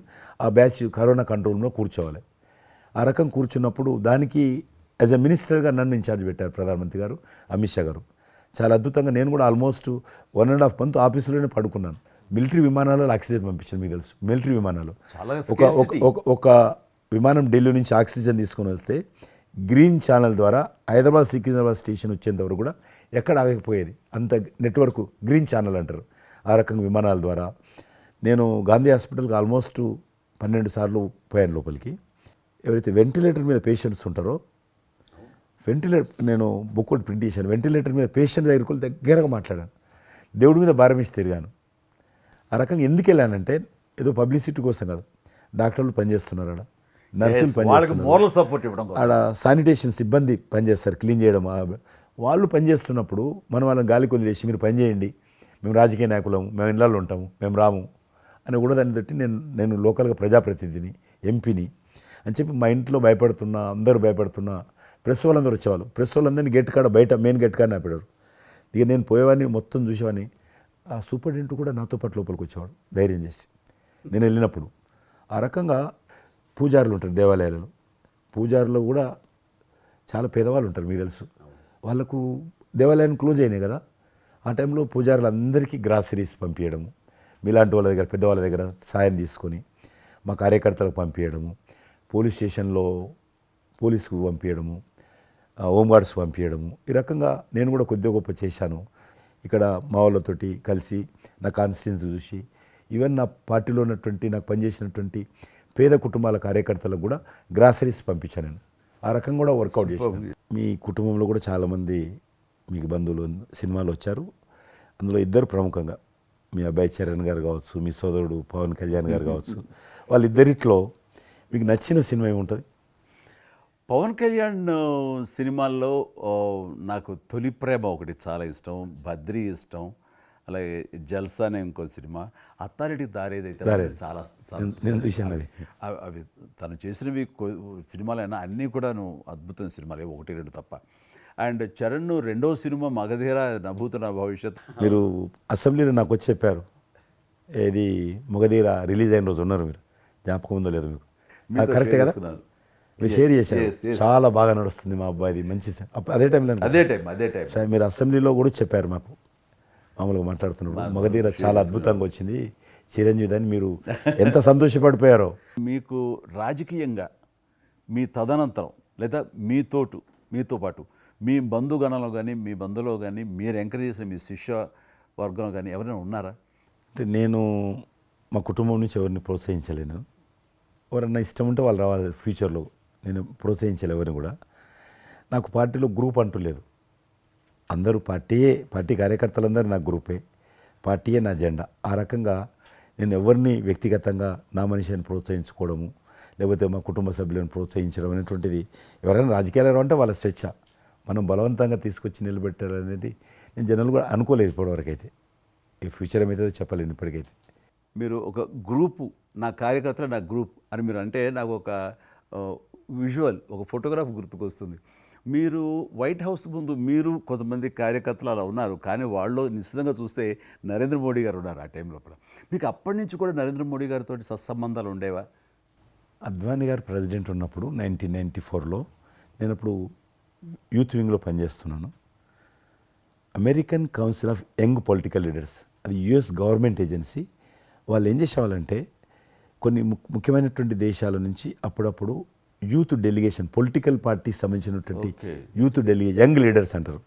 ఆ బ్యాచ్ కరోనా కంట్రోల్లో కూర్చోవాలి. ఆ రకం కూర్చున్నప్పుడు దానికి యాజ్ ఎ మినిస్టర్గా నన్ను ఇన్ఛార్జ్ పెట్టారు ప్రధానమంత్రి గారు, అమిత్ షా గారు. చాలా అద్భుతంగా నేను కూడా ఆల్మోస్ట్ 1.5 మంత్ ఆఫీసులోనే పడుకున్నాను. మిలిటరీ విమానాలలో ఆక్సిజన్ పంపించాను, మీకు తెలుసు. మిలిటరీ విమానాలు చాలా ఒక విమానం ఢిల్లీ నుంచి ఆక్సిజన్ తీసుకొని వస్తే గ్రీన్ ఛానల్ ద్వారా హైదరాబాద్ సికింద్రాబాద్ స్టేషన్ వచ్చేంత వరకు కూడా ఎక్కడ ఆగకపోయేది. అంత నెట్వర్క్ గ్రీన్ ఛానల్ అంటారు. ఆ రకంగా విమానాల ద్వారా నేను గాంధీ హాస్పిటల్కి ఆల్మోస్ట్ 12 సార్లు పోయాను లోపలికి. ఎవరైతే వెంటిలేటర్ మీద పేషెంట్స్ ఉంటారో, నేను బుక్ ఒకటి ప్రింట్ చేశాను. వెంటిలేటర్ మీద పేషెంట్ దగ్గరికి వెళ్ళి దగ్గరగా మాట్లాడాను. దేవుడి మీద భారం ఇచ్చి తిరిగాను. ఆ రకంగా ఎందుకు వెళ్ళానంటే ఏదో పబ్లిసిటీ కోసం కాదు. డాక్టర్లు పనిచేస్తున్నారు, ఆడ నర్సులు పనిచేస్తున్నారు, ఆడ శానిటేషన్ సిబ్బంది పనిచేస్తారు, క్లీన్ చేయడం. వాళ్ళు పనిచేస్తున్నప్పుడు మనం వాళ్ళని గాలికి వదిలేసి మీరు పని చేయండి, మేము రాజకీయ నాయకులము, మేము ఇళ్ళల్లో ఉంటాము, మేము రాము అని కూడా దాన్ని బట్టి నేను లోకల్గా ప్రజాప్రతినిధిని, ఎంపీని అని చెప్పి మా ఇంట్లో భయపడుతున్నా, అందరూ భయపడుతున్నా. ప్రెస్ వాళ్ళందరూ వచ్చేవాళ్ళు. ప్రెస్ వాళ్ళందరినీ గేట్ కాడ, బయట మెయిన్ గేట్ కాడ ఆపాడు. ఇక నేను పోయేవాడిని, మొత్తం చూసేవాడిని. ఆ సూపరింటెండెంట్ కూడా నాతో పాటు లోపలికి వచ్చేవాడు ధైర్యం చేసి నేను వెళ్ళినప్పుడు. ఆ రకంగా పూజారులు ఉంటారు దేవాలయాలలో. పూజారులు కూడా చాలా పేదవాళ్ళు ఉంటారు, మీకు తెలుసు. వాళ్ళకు దేవాలయాన్ని క్లోజ్ అయినాయి కదా. ఆ టైంలో పూజారులందరికీ గ్రాసరీస్ పంపించడము, మీలాంటి వాళ్ళ దగ్గర, పెద్దవాళ్ళ దగ్గర సాయం తీసుకొని మా కార్యకర్తలకు పంపించడము, పోలీస్ స్టేషన్లో పోలీసుకు పంపించడము, హోంగార్డ్స్ పంపించడము. ఈ రకంగా నేను కూడా కొద్దిగా గొప్ప చేశాను. ఇక్కడ మా వాళ్ళతోటి కలిసి నా కాన్స్టిట్యున్సీ చూసి ఈవెన్ నా పార్టీలో ఉన్నటువంటి, నాకు పనిచేసినటువంటి పేద కుటుంబాల కార్యకర్తలకు కూడా గ్రాసరీస్ పంపించాను నేను. ఆ రకంగా కూడా వర్కౌట్ చేశాను. మీ కుటుంబంలో కూడా చాలామంది మీకు బంధువులు సినిమాలు వచ్చారు. అందులో 2 ప్రముఖంగా, మీ అబ్బాయి చరణ్ గారు కావచ్చు, మీ సోదరుడు పవన్ కళ్యాణ్ గారు కావచ్చు. వాళ్ళిద్దరిట్లో మీకు నచ్చిన సినిమా ఏముంటుంది? పవన్ కళ్యాణ్ సినిమాల్లో నాకు తొలి ప్రేమ ఒకటి చాలా ఇష్టం, బద్రీ ఇష్టం, అలాగే జల్సా అనే ఇంకో సినిమా, అత్తారెడ్డి దారేదైతే చాలా నేను చూశాను. అది అవి తను చేసినవి సినిమాలైనా అన్నీ కూడాను అద్భుతమైన సినిమాలే, 1-2 తప్ప. అండ్ చరణ్ రెండో సినిమా మగధీర నభూతన భవిష్యత్. మీరు అసెంబ్లీలో నాకు వచ్చి చెప్పారు, ఇది మగధీర రిలీజ్ అయిన రోజు ఉన్నారు మీరు, జ్ఞాపకం ఉందో లేదు మీకు? కరెక్టే కదా, మీరు షేర్ చేశారు. చాలా బాగా నడుస్తుంది మా అబ్బాయిది, మంచి అదే టైం మీరు అసెంబ్లీలో కూడా చెప్పారు మాకు, మామూలుగా మాట్లాడుతున్నారు. మగధీర చాలా అద్భుతంగా వచ్చింది, చిరంజీవి అని మీరు ఎంత సంతోషపడిపోయారో. మీకు రాజకీయంగా మీ తదనంతరం లేదా మీతో పాటు మీ బంధుగణంలో కానీ, మీ బంధువులో కానీ, మీరు ఎంకరేజ్ చేసిన మీ శిష్య వర్గంలో కానీ ఎవరైనా ఉన్నారా? అంటే నేను మా కుటుంబం నుంచి ఎవరిని ప్రోత్సహించలేను. ఎవరన్నా ఇష్టం ఉంటే వాళ్ళు రావాలి ఫ్యూచర్లో, నేను ప్రోత్సహించలే ఎవరిని కూడా. నాకు పార్టీలో గ్రూప్ అంటూ లేదు. అందరూ పార్టీ కార్యకర్తలందరూ నా గ్రూపే, పార్టీయే నా జెండా. ఆ రకంగా నేను ఎవరిని వ్యక్తిగతంగా నా మనిషిని ప్రోత్సహించుకోవడము, లేకపోతే మా కుటుంబ సభ్యులను ప్రోత్సహించడం అనేటువంటిది, ఎవరైనా రాజకీయాలు అంటే వాళ్ళ స్వేచ్ఛ, మనం బలవంతంగా తీసుకొచ్చి నిలబెట్టారు అనేది నేను జనరల్ కూడా అనుకోలేదు ఇప్పటివరకు అయితే. ఈ ఫ్యూచర్ ఏమైతే చెప్పలేను ఇప్పటికైతే. మీరు ఒక గ్రూపు, నా కార్యకర్తలు నా గ్రూప్ అని మీరు అంటే నాకు ఒక విజువల్, ఒక ఫోటోగ్రాఫ్ గుర్తుకొస్తుంది. మీరు వైట్ హౌస్ ముందు మీరు కొంతమంది కార్యకర్తలు అలా ఉన్నారు, కానీ వాళ్ళు నిశ్చితంగా చూస్తే నరేంద్ర మోడీ గారు ఉన్నారు ఆ టైం లోపల. మీకు అప్పటి నుంచి కూడా నరేంద్ర మోడీ గారితో సత్సంబంధాలు ఉండేవా? అద్వానీ గారు ప్రెసిడెంట్ ఉన్నప్పుడు 1994లో నేను అప్పుడు యూత్ వింగ్లో పనిచేస్తున్నాను. American council of young political leaders, అది యుఎస్ గవర్నమెంట్ ఏజెన్సీ. వాళ్ళు ఏం చేసేవాళ్ళంటే కొన్ని ముఖ్యమైనటువంటి దేశాల నుంచి అప్పుడప్పుడు యూత్ డెలిగేషన్, పొలిటికల్ పార్టీకి సంబంధించినటువంటి యూత్ డెలిగేషన్, యంగ్ లీడర్స్ అంటారు,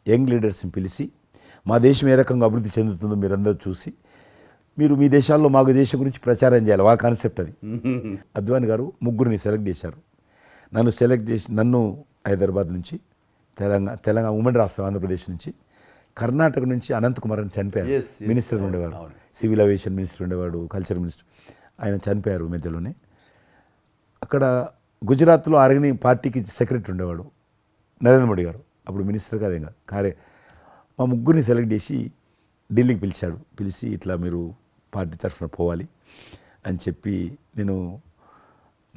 యంగ్ లీడర్స్ని పిలిచి మా దేశం ఏ రకంగా అభివృద్ధి చెందుతుందో మీరందరూ చూసి మీరు మీ దేశాల్లో మాకు దేశం గురించి ప్రచారం చేయాలి, వాళ్ళ కాన్సెప్ట్ అది. అద్వానీ గారు 3 సెలెక్ట్ చేశారు. నన్ను హైదరాబాద్ నుంచి, తెలంగాణ ఉమ్మడి రాష్ట్రం ఆంధ్రప్రదేశ్ నుంచి, కర్ణాటక నుంచి అనంత్ కుమార్ అని చనిపోయారు, మినిస్టర్ ఉండేవారు, సివిల్ అవియేషన్ మినిస్టర్ ఉండేవాడు, కల్చర్ మినిస్టర్. ఆయన చనిపోయారు మధ్యలోనే. అక్కడ గుజరాత్లో ఆర్గనైజింగ్ పార్టీకి సెక్రటరీ ఉండేవాడు నరేంద్ర మోడీ గారు. అప్పుడు మినిస్టర్ కాదు ఇంకా మా ముగ్గురిని సెలెక్ట్ చేసి ఢిల్లీకి పిలిచాడు. పిలిచి ఇట్లా మీరు పార్టీ తరఫున పోవాలి అని చెప్పి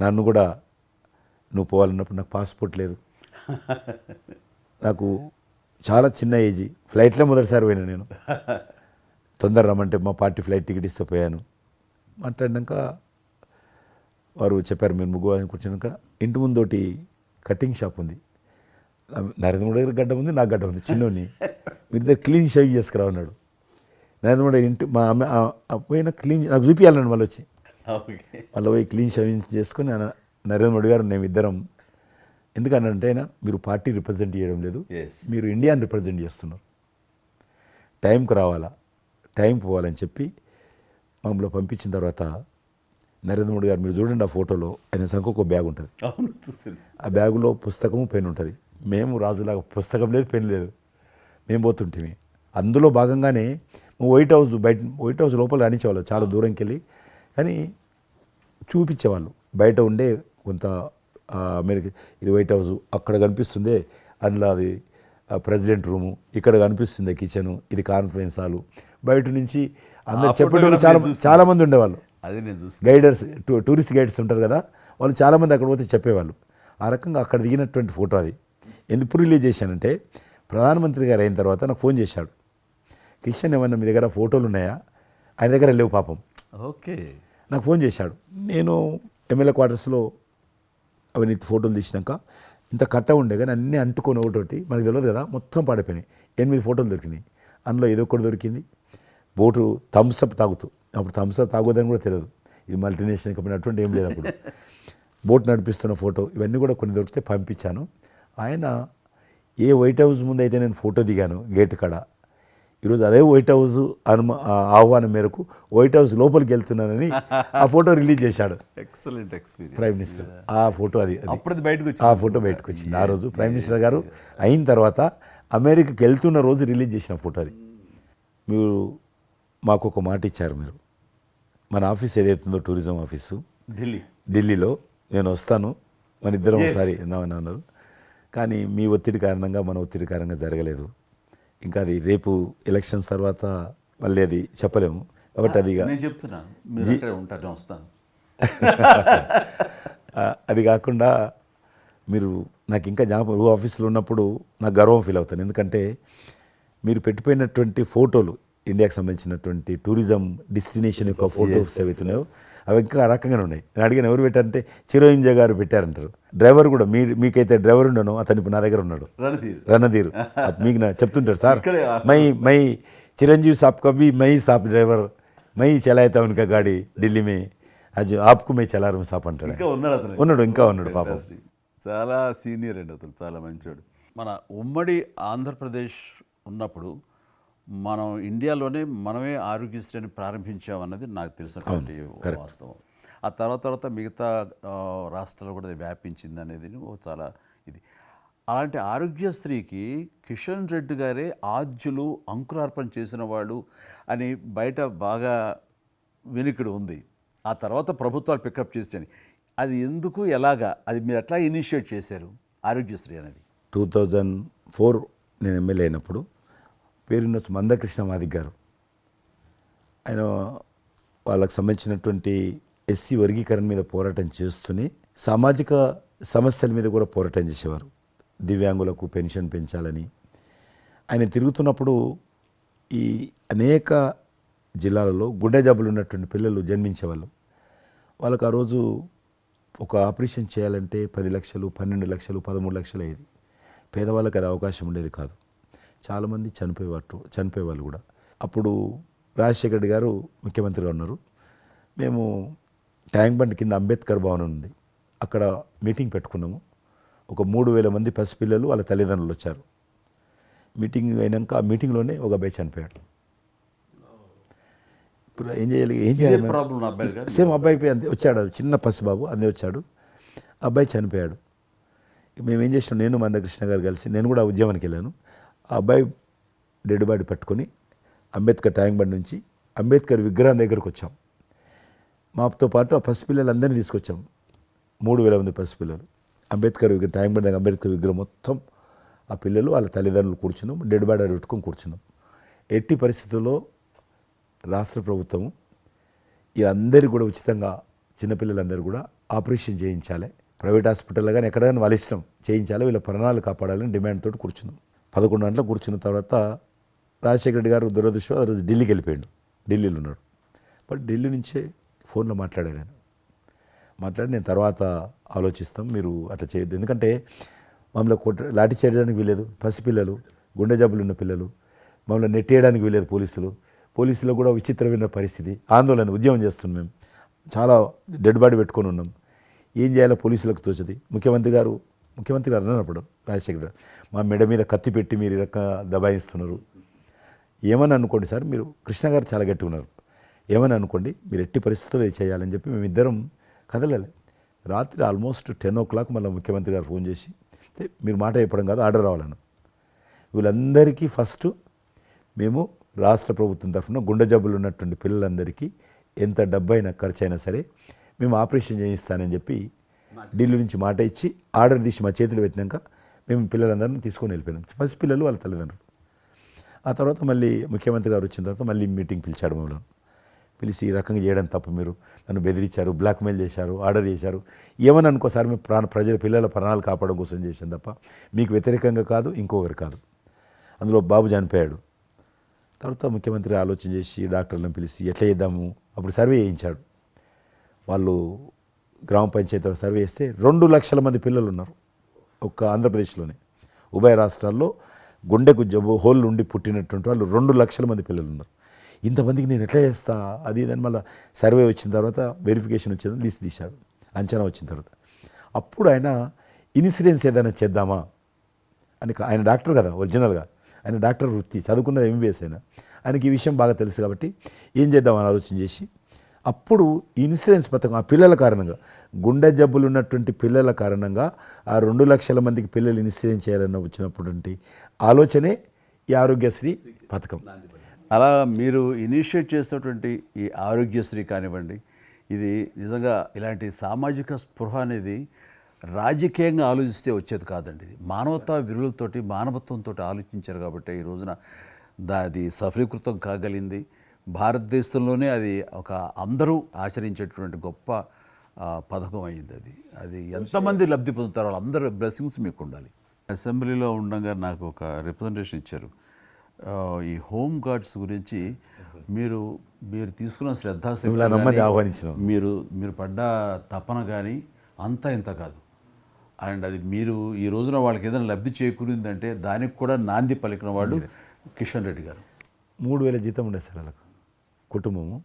నన్ను కూడా నువ్వు పోవాలన్నప్పుడు నాకు పాస్పోర్ట్ లేదు, నాకు చాలా చిన్న ఏజీ, ఫ్లైట్లో మొదటిసారి పోయినా నేను. తొందర రమ్మంటే మా పార్టీ ఫ్లైట్ టికెట్ ఇస్తే పోయాను. మాట్లాడినాక వారు చెప్పారు మీరు ముగ్గురు కూర్చున్నాక ఇంటి ముందోటి కటింగ్ షాప్ ఉంది, నరేంద్ర మోడీ గారి గడ్డ ఉంది, నాకు గడ్డ ఉంది, చిన్నోని మీరు ఇద్దరు క్లీన్ షేవింగ్ చేసుకురా అన్నాడు. నరేంద్ర మోడీ ఇంటి మా అమ్మ పోయిన క్లీన్ నాకు చూపించాలన్నాడు. మళ్ళీ వచ్చి మళ్ళీ పోయి క్లీన్ షేవింగ్ చేసుకొని నరేంద్ర మోడీ గారు మేము ఇద్దరం, ఎందుకనంటే అయినా మీరు పార్టీ రిప్రజెంట్ చేయడం లేదు, మీరు ఇండియాని రిప్రజెంట్ చేస్తున్నారు, టైంకి రావాలా, టైం పోవాలని చెప్పి మమ్మల్ని పంపించిన తర్వాత నరేంద్ర మోడీ గారు మీరు చూడండి ఆ ఫోటోలో ఆయన సంఖ్య ఒక బ్యాగ్ ఉంటుంది, ఆ బ్యాగులో పుస్తకము పెన్ ఉంటుంది. మేము రాజులాగా పుస్తకం లేదు, పెన్ లేదు, మేము పోతుంటే అందులో భాగంగానే వైట్ హౌస్ లోపల రాణించేవాళ్ళు, చాలా దూరంకి వెళ్ళి, కానీ చూపించేవాళ్ళు. బయట ఉండే కొంత అమెరికా ఇది వైట్ హౌస్ అక్కడ కనిపిస్తుంది, అందులో అది ప్రెసిడెంట్ రూము, ఇక్కడ కనిపిస్తుంది కిచెను, ఇది కాన్ఫరెన్స్ హాలు. బయట నుంచి అందరు చెప్పేటోళ్ళు చాలామంది ఉండేవాళ్ళు, అదే నేను చూస్తాను. గైడర్స్ టూరిస్ట్ గైడ్స్ ఉంటారు కదా, వాళ్ళు చాలామంది అక్కడ పోతే చెప్పేవాళ్ళు. ఆ రకంగా అక్కడ దిగినటువంటి ఫోటో అది. ఎందుకు రిలీజ్ చేశానంటే ప్రధానమంత్రి గారు అయిన తర్వాత నాకు ఫోన్ చేశాడు, కిషన్ ఏమన్నా మీ దగ్గర ఫోటోలు ఉన్నాయా? ఆయన దగ్గర లేవు పాపం. ఓకే, నాకు ఫోన్ చేశాడు. నేను ఎమ్మెల్యే క్వార్టర్స్లో అవన్నీ ఫోటోలు తీసినాక ఇంత కట్ట ఉండే కానీ అన్నీ అంటుకొని ఒకటి మనకు తెలియదు కదా, మొత్తం పాడిపోయినాయి. 8 ఫోటోలు దొరికినాయి. అందులో ఏదో ఒకటి దొరికింది, బోటు థమ్స్అప్ తాగుతూ, అప్పుడు థమ్స్అప్ తాగొద్దని కూడా తెలియదు, ఇది మల్టీనేషనల్ కంపెనీ అటువంటి ఏం లేదు అప్పుడు. బోట్ నడిపిస్తున్న ఫోటో ఇవన్నీ కూడా కొన్ని దొరికితే పంపించాను. ఆయన ఏ వైట్ హౌస్ ముందు అయితే నేను ఫోటో దిగాను గేట్ కాడ, ఈరోజు అదే వైట్ హౌస్ ఆహ్వానం మేరకు వైట్ హౌస్ లోపలికి వెళ్తున్నానని ఆ ఫోటో రిలీజ్ చేశాడు. Excellent experience. ప్రైమ్ మినిస్టర్ ఆ ఫోటో అప్పుడు బయటకు వచ్చింది, ఆ ఫోటో బయటకు వచ్చింది. ఆ రోజు ప్రైమ్ మినిస్టర్ గారు అయిన తర్వాత అమెరికాకి వెళ్తున్న రోజు రిలీజ్ చేసిన ఫోటో అది. మీరు మాకు ఒక మాట ఇచ్చారు, మీరు మన ఆఫీస్ ఏదైతుందో టూరిజం ఆఫీసు ఢిల్లీలో నేను వస్తాను, మన ఇద్దరం ఒకసారి ఎందామని అన్నారు. కానీ మీ ఒత్తిడి కారణంగా మన ఒత్తిడి కారణంగా జరగలేదు. ఇంకా అది రేపు ఎలక్షన్స్ తర్వాత మళ్ళీ అది చెప్పలేము కాబట్టి అది నేను చెప్తున్నాను, మీరు అక్కడే ఉంటాను, వస్తాను. అది కాకుండా మీరు నాకు ఇంకా జ్ఞాపకం, ఆఫీస్లో ఉన్నప్పుడు నాకు గర్వం ఫీల్ అవుతాను. ఎందుకంటే మీరు పెట్టిపోయినటువంటి ఫోటోలు, ఇండియాకి సంబంధించినటువంటి టూరిజం డెస్టినేషన్ యొక్క ఫోటోస్ ఏవైతున్నాయో అవి ఇంకా ఆ రకంగానే ఉన్నాయి. నేను అడిగాను ఎవరు పెట్టారంటే చిరంజీవి గారు పెట్టారంటారు. డ్రైవర్ కూడా మీకైతే డ్రైవర్ ఉండను, అతను ఇప్పుడు నా దగ్గర ఉన్నాడు, రణధీర్. మీకు చెప్తుంటాడు, సార్ మై చిరంజీవి సాబ్ కभी मैं ही साहब ड्राइवर मैं ही चलाता उनका गाड़ी ఢిల్లీ में आज आपको मैं चला रहा हूं साहब అంటాడు. ఇంకా ఉన్నాడు పాపం. చాలా సీనియర్ అండి అతను, చాలా మంచివాడు. మన ఉమ్మడి ఆంధ్రప్రదేశ్ ఉన్నప్పుడు మనం ఇండియాలోనే మనమే ఆరోగ్యశ్రీని ప్రారంభించామన్నది నాకు తెలిసినటువంటి వాస్తవం. ఆ తర్వాత మిగతా రాష్ట్రాలు కూడా వ్యాపించింది అనేది చాలా ఇది. అలాంటి ఆరోగ్యశ్రీకి కిషన్ రెడ్డి గారే ఆద్యులు, అంకురార్పణ చేసిన వాడు అని బయట బాగా వెనుకడు ఉంది. ఆ తర్వాత ప్రభుత్వాలు పికప్ చేసాయి. అది ఎందుకు, ఎలాగా, అది మీరు ఎట్లా ఇనిషియేట్ చేశారు ఆరోగ్యశ్రీ అనేది? 2004 నేను ఎమ్మెల్యే అయినప్పుడు పేరున్న మందకృష్ణ మాదిక్ గారు, ఆయన వాళ్ళకు సంబంధించినటువంటి ఎస్సీ వర్గీకరణ మీద పోరాటం చేస్తూనే సామాజిక సమస్యల మీద కూడా పోరాటం చేసేవారు. దివ్యాంగులకు పెన్షన్ పెంచాలని ఆయన తిరుగుతున్నప్పుడు ఈ అనేక జిల్లాలలో గుండె జబ్బులు ఉన్నటువంటి పిల్లలు జన్మించేవాళ్ళు. వాళ్ళకు ఆ రోజు ఒక ఆపరేషన్ చేయాలంటే 10 లక్షలు, 12 లక్షలు, 13 లక్షలు అయ్యేది. పేదవాళ్ళకి అది అవకాశం ఉండేది కాదు. చాలామంది చనిపోయేవాళ్ళు కూడా. అప్పుడు రాజశేఖర రెడ్డి గారు ముఖ్యమంత్రిగా ఉన్నారు. మేము ట్యాంక్ బండ్ కింద అంబేద్కర్ భవన్ ఉంది, అక్కడ మీటింగ్ పెట్టుకున్నాము. ఒక 3000 మంది పసిపిల్లలు వాళ్ళ తల్లిదండ్రులు వచ్చారు. మీటింగ్ అయినాక ఆ మీటింగ్లోనే ఒక అబ్బాయి చనిపోయాడు. ఇప్పుడు ఏం చేయాలి సేమ్ అబ్బాయి అంతే వచ్చాడు, చిన్న పసిబాబు అందే వచ్చాడు, అబ్బాయి చనిపోయాడు. మేము ఏం చేసినాం, నేను మందకృష్ణ గారు కలిసి, నేను కూడా ఉద్యమానికి వెళ్ళాను. ఆ అబ్బాయి డెడ్ బాడీ పట్టుకొని అంబేద్కర్ ట్యాంక్ బండ్ నుంచి అంబేద్కర్ విగ్రహం దగ్గరకు వచ్చాం. మాతో పాటు ఆ పసిపిల్లలందరినీ తీసుకొచ్చాం, 3000 మంది పసిపిల్లలు. అంబేద్కర్ విగ్రహం ట్యాంక్ బండ్ దగ్గర అంబేద్కర్ విగ్రహం మొత్తం ఆ పిల్లలు వాళ్ళ తల్లిదండ్రులు కూర్చున్నాం, డెడ్ బాడీ పెట్టుకొని కూర్చున్నాం. ఎట్టి పరిస్థితుల్లో రాష్ట్ర ప్రభుత్వము అందరికీ కూడా ఉచితంగా చిన్నపిల్లలందరూ కూడా ఆపరేషన్ చేయించాలి, ప్రైవేట్ హాస్పిటల్లో కానీ ఎక్కడైనా వాళ్ళ ఇష్టం చేయించాలి, వీళ్ళ ప్రాణాలు కాపాడాలని డిమాండ్ తోటి కూర్చున్నాం. 11 గంటలకు కూర్చున్న తర్వాత రాజశేఖర రెడ్డి గారు దురదృష్టం ఆ రోజు ఢిల్లీకి వెళ్ళిపోయాడు. ఢిల్లీలో ఉన్నాడు. బట్ ఢిల్లీ నుంచే ఫోన్లో మాట్లాడాడు ఆయన. మాట్లాడి నేను తర్వాత ఆలోచిస్తాం, మీరు అట్లా చేయొద్దు, ఎందుకంటే మమ్మల్ని లాఠీ చేయడానికి వీలేదు, పసిపిల్లలు, గుండె జబ్బులు ఉన్న పిల్లలు, మమ్మల్ని నెట్టేయడానికి వీలేదు పోలీసులో కూడా విచిత్రమైన పరిస్థితి, ఆందోళన, ఉద్యమం చేస్తున్నాం మేము, చాలా డెడ్ బాడీ పెట్టుకొని ఉన్నాం, ఏం చేయాలో పోలీసులకు తోచది. ముఖ్యమంత్రి గారు అన్నప్పుడు రాజశేఖర గారు మా మెడ మీద కత్తి పెట్టి మీరు ఈ రకంగా దబాయిస్తున్నారు, ఏమని అనుకోండి సార్, మీరు కృష్ణ గారు చాలా గట్టిగా ఉన్నారు, ఏమని అనుకోండి, మీరు ఎట్టి పరిస్థితుల్లో ఇది చేయాలని చెప్పి మేమిద్దరం కదలాలి. రాత్రి ఆల్మోస్ట్ 10 o'clock మళ్ళీ ముఖ్యమంత్రి గారు ఫోన్ చేసి మీరు మాట చెప్పడం కాదు ఆర్డర్ రావాలను, వీళ్ళందరికీ ఫస్ట్ మేము రాష్ట్ర ప్రభుత్వం తరఫున గుండె జబ్బులు ఉన్నటువంటి పిల్లలందరికీ ఎంత డబ్బైనా ఖర్చు అయినా సరే మేము ఆపరేషన్ చేయిస్తానని చెప్పి ఢిల్లీ నుంచి మాట ఇచ్చి ఆర్డర్ తీసి మా చేతులు పెట్టినాక మేము పిల్లలందరినీ తీసుకొని వెళ్ళిపోయినాం, ఫస్ట్ పిల్లలు వాళ్ళ తల్లిదండ్రులు. ఆ తర్వాత మళ్ళీ ముఖ్యమంత్రి గారు వచ్చిన తర్వాత మళ్ళీ మీటింగ్ పిలిచాడు మమ్మల్ని. పిలిచి ఈ రకంగా చేయడం తప్పు, మీరు నన్ను బెదిరించారు, బ్లాక్మెయిల్ చేశారు, ఆర్డర్ చేశారు, ఏమని అనుకోసారి మేము ప్రజల పిల్లల ప్రాణాలు కాపాడడం కోసం చేశాం తప్ప మీకు వ్యతిరేకంగా కాదు, ఇంకొకరు కాదు. అందులో బాబు చనిపోయాడు. తర్వాత ముఖ్యమంత్రి ఆలోచన చేసి డాక్టర్లను పిలిచి ఎట్లా చేద్దాము, అప్పుడు సర్వే చేయించాడు. వాళ్ళు గ్రామ పంచాయతీలో సర్వే చేస్తే 2 లక్షల మంది పిల్లలు ఉన్నారు ఒక్క ఆంధ్రప్రదేశ్లోనే. ఉభయ రాష్ట్రాల్లో గుండెకు జబ్బు హోల్ ఉండి పుట్టినటువంటి వాళ్ళు 2 లక్షల మంది పిల్లలు ఉన్నారు. ఇంతమందికి నేను ఎట్లా చేస్తా అది ఇదని మళ్ళీ సర్వే వచ్చిన తర్వాత వెరిఫికేషన్ వచ్చిన లిస్ట్ తీశాడు, అంచనా వచ్చిన తర్వాత అప్పుడు ఆయన ఇన్సూరెన్స్ ఏదైనా చేద్దామా అని, ఆయన డాక్టర్ కదా ఒరిజినల్గా, ఆయన డాక్టర్ వృత్తి చదువుకున్నది MBBS అయినా, ఆయనకి ఈ విషయం బాగా తెలుసు కాబట్టి ఏం చేద్దామని ఆలోచన చేసి అప్పుడు ఇన్సూరెన్స్ పథకం ఆ పిల్లల కారణంగా, గుండె జబ్బులు ఉన్నటువంటి పిల్లల కారణంగా ఆ 2 లక్షల మందికి పిల్లలు ఇన్సూరెన్స్ చేయాలన్న వచ్చినటువంటి ఆలోచనే ఈ ఆరోగ్యశ్రీ పథకం. అలా మీరు ఇనిషియేట్ చేసినటువంటి ఈ ఆరోగ్యశ్రీ కానివ్వండి, ఇది నిజంగా ఇలాంటి సామాజిక స్పృహ అనేది రాజకీయంగా ఆలోచిస్తే వచ్చేది కాదండి. ఇది మానవతా విలువలతోటి మానవత్వంతో ఆలోచించారు కాబట్టి ఈ రోజున అది సఫలీకృతం కాగలిగింది. భారతదేశంలోనే అది ఒక అందరూ ఆచరించేటువంటి గొప్ప పథకం అయింది. అది ఎంతమంది లబ్ధి పొందుతారో వాళ్ళందరూ బ్లెస్సింగ్స్ మీకు ఉండాలి. అసెంబ్లీలో ఉండగా నాకు ఒక రిప్రజెంటేషన్ ఇచ్చారు. ఈ హోమ్ గార్డ్స్ గురించి మీరు తీసుకున్న శ్రద్ధ ఆహ్వానించిన మీరు పడ్డ తపన కానీ అంతా ఇంత కాదు. అండ్ అది మీరు ఈ రోజున వాళ్ళకి ఏదైనా లబ్ధి చేకూరిందంటే దానికి కూడా నాంది పలికిన వాళ్ళు కిషన్ రెడ్డి గారు. 3,000 జీతం ఉండేది సార్ వాళ్ళకు కుటుంబము.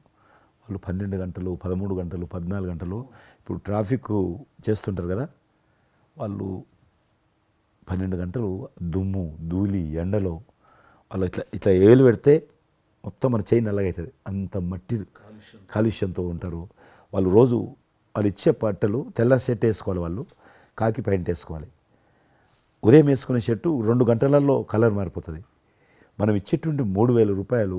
వాళ్ళు 12 గంటలు 13 గంటలు 14 గంటలు ఇప్పుడు ట్రాఫిక్ చేస్తుంటారు కదా, వాళ్ళు 12 గంటలు దుమ్ము ధూళి ఎండలో వాళ్ళు ఇట్లా ఏలు పెడితే మొత్తం మన చేయి నల్లగవుతుంది, అంత మట్టి కాలుష్యంతో ఉంటారు వాళ్ళు. రోజు వాళ్ళు ఇచ్చే బట్టలు తెల్ల షర్ట్ వేసుకోవాలి, వాళ్ళు కాకి ప్యాంట్ వేసుకోవాలి. ఉదయం వేసుకునే షర్టు 2 గంటలలో కలర్ మారిపోతుంది. మనం ఇచ్చేటువంటి 3,000 రూపాయలు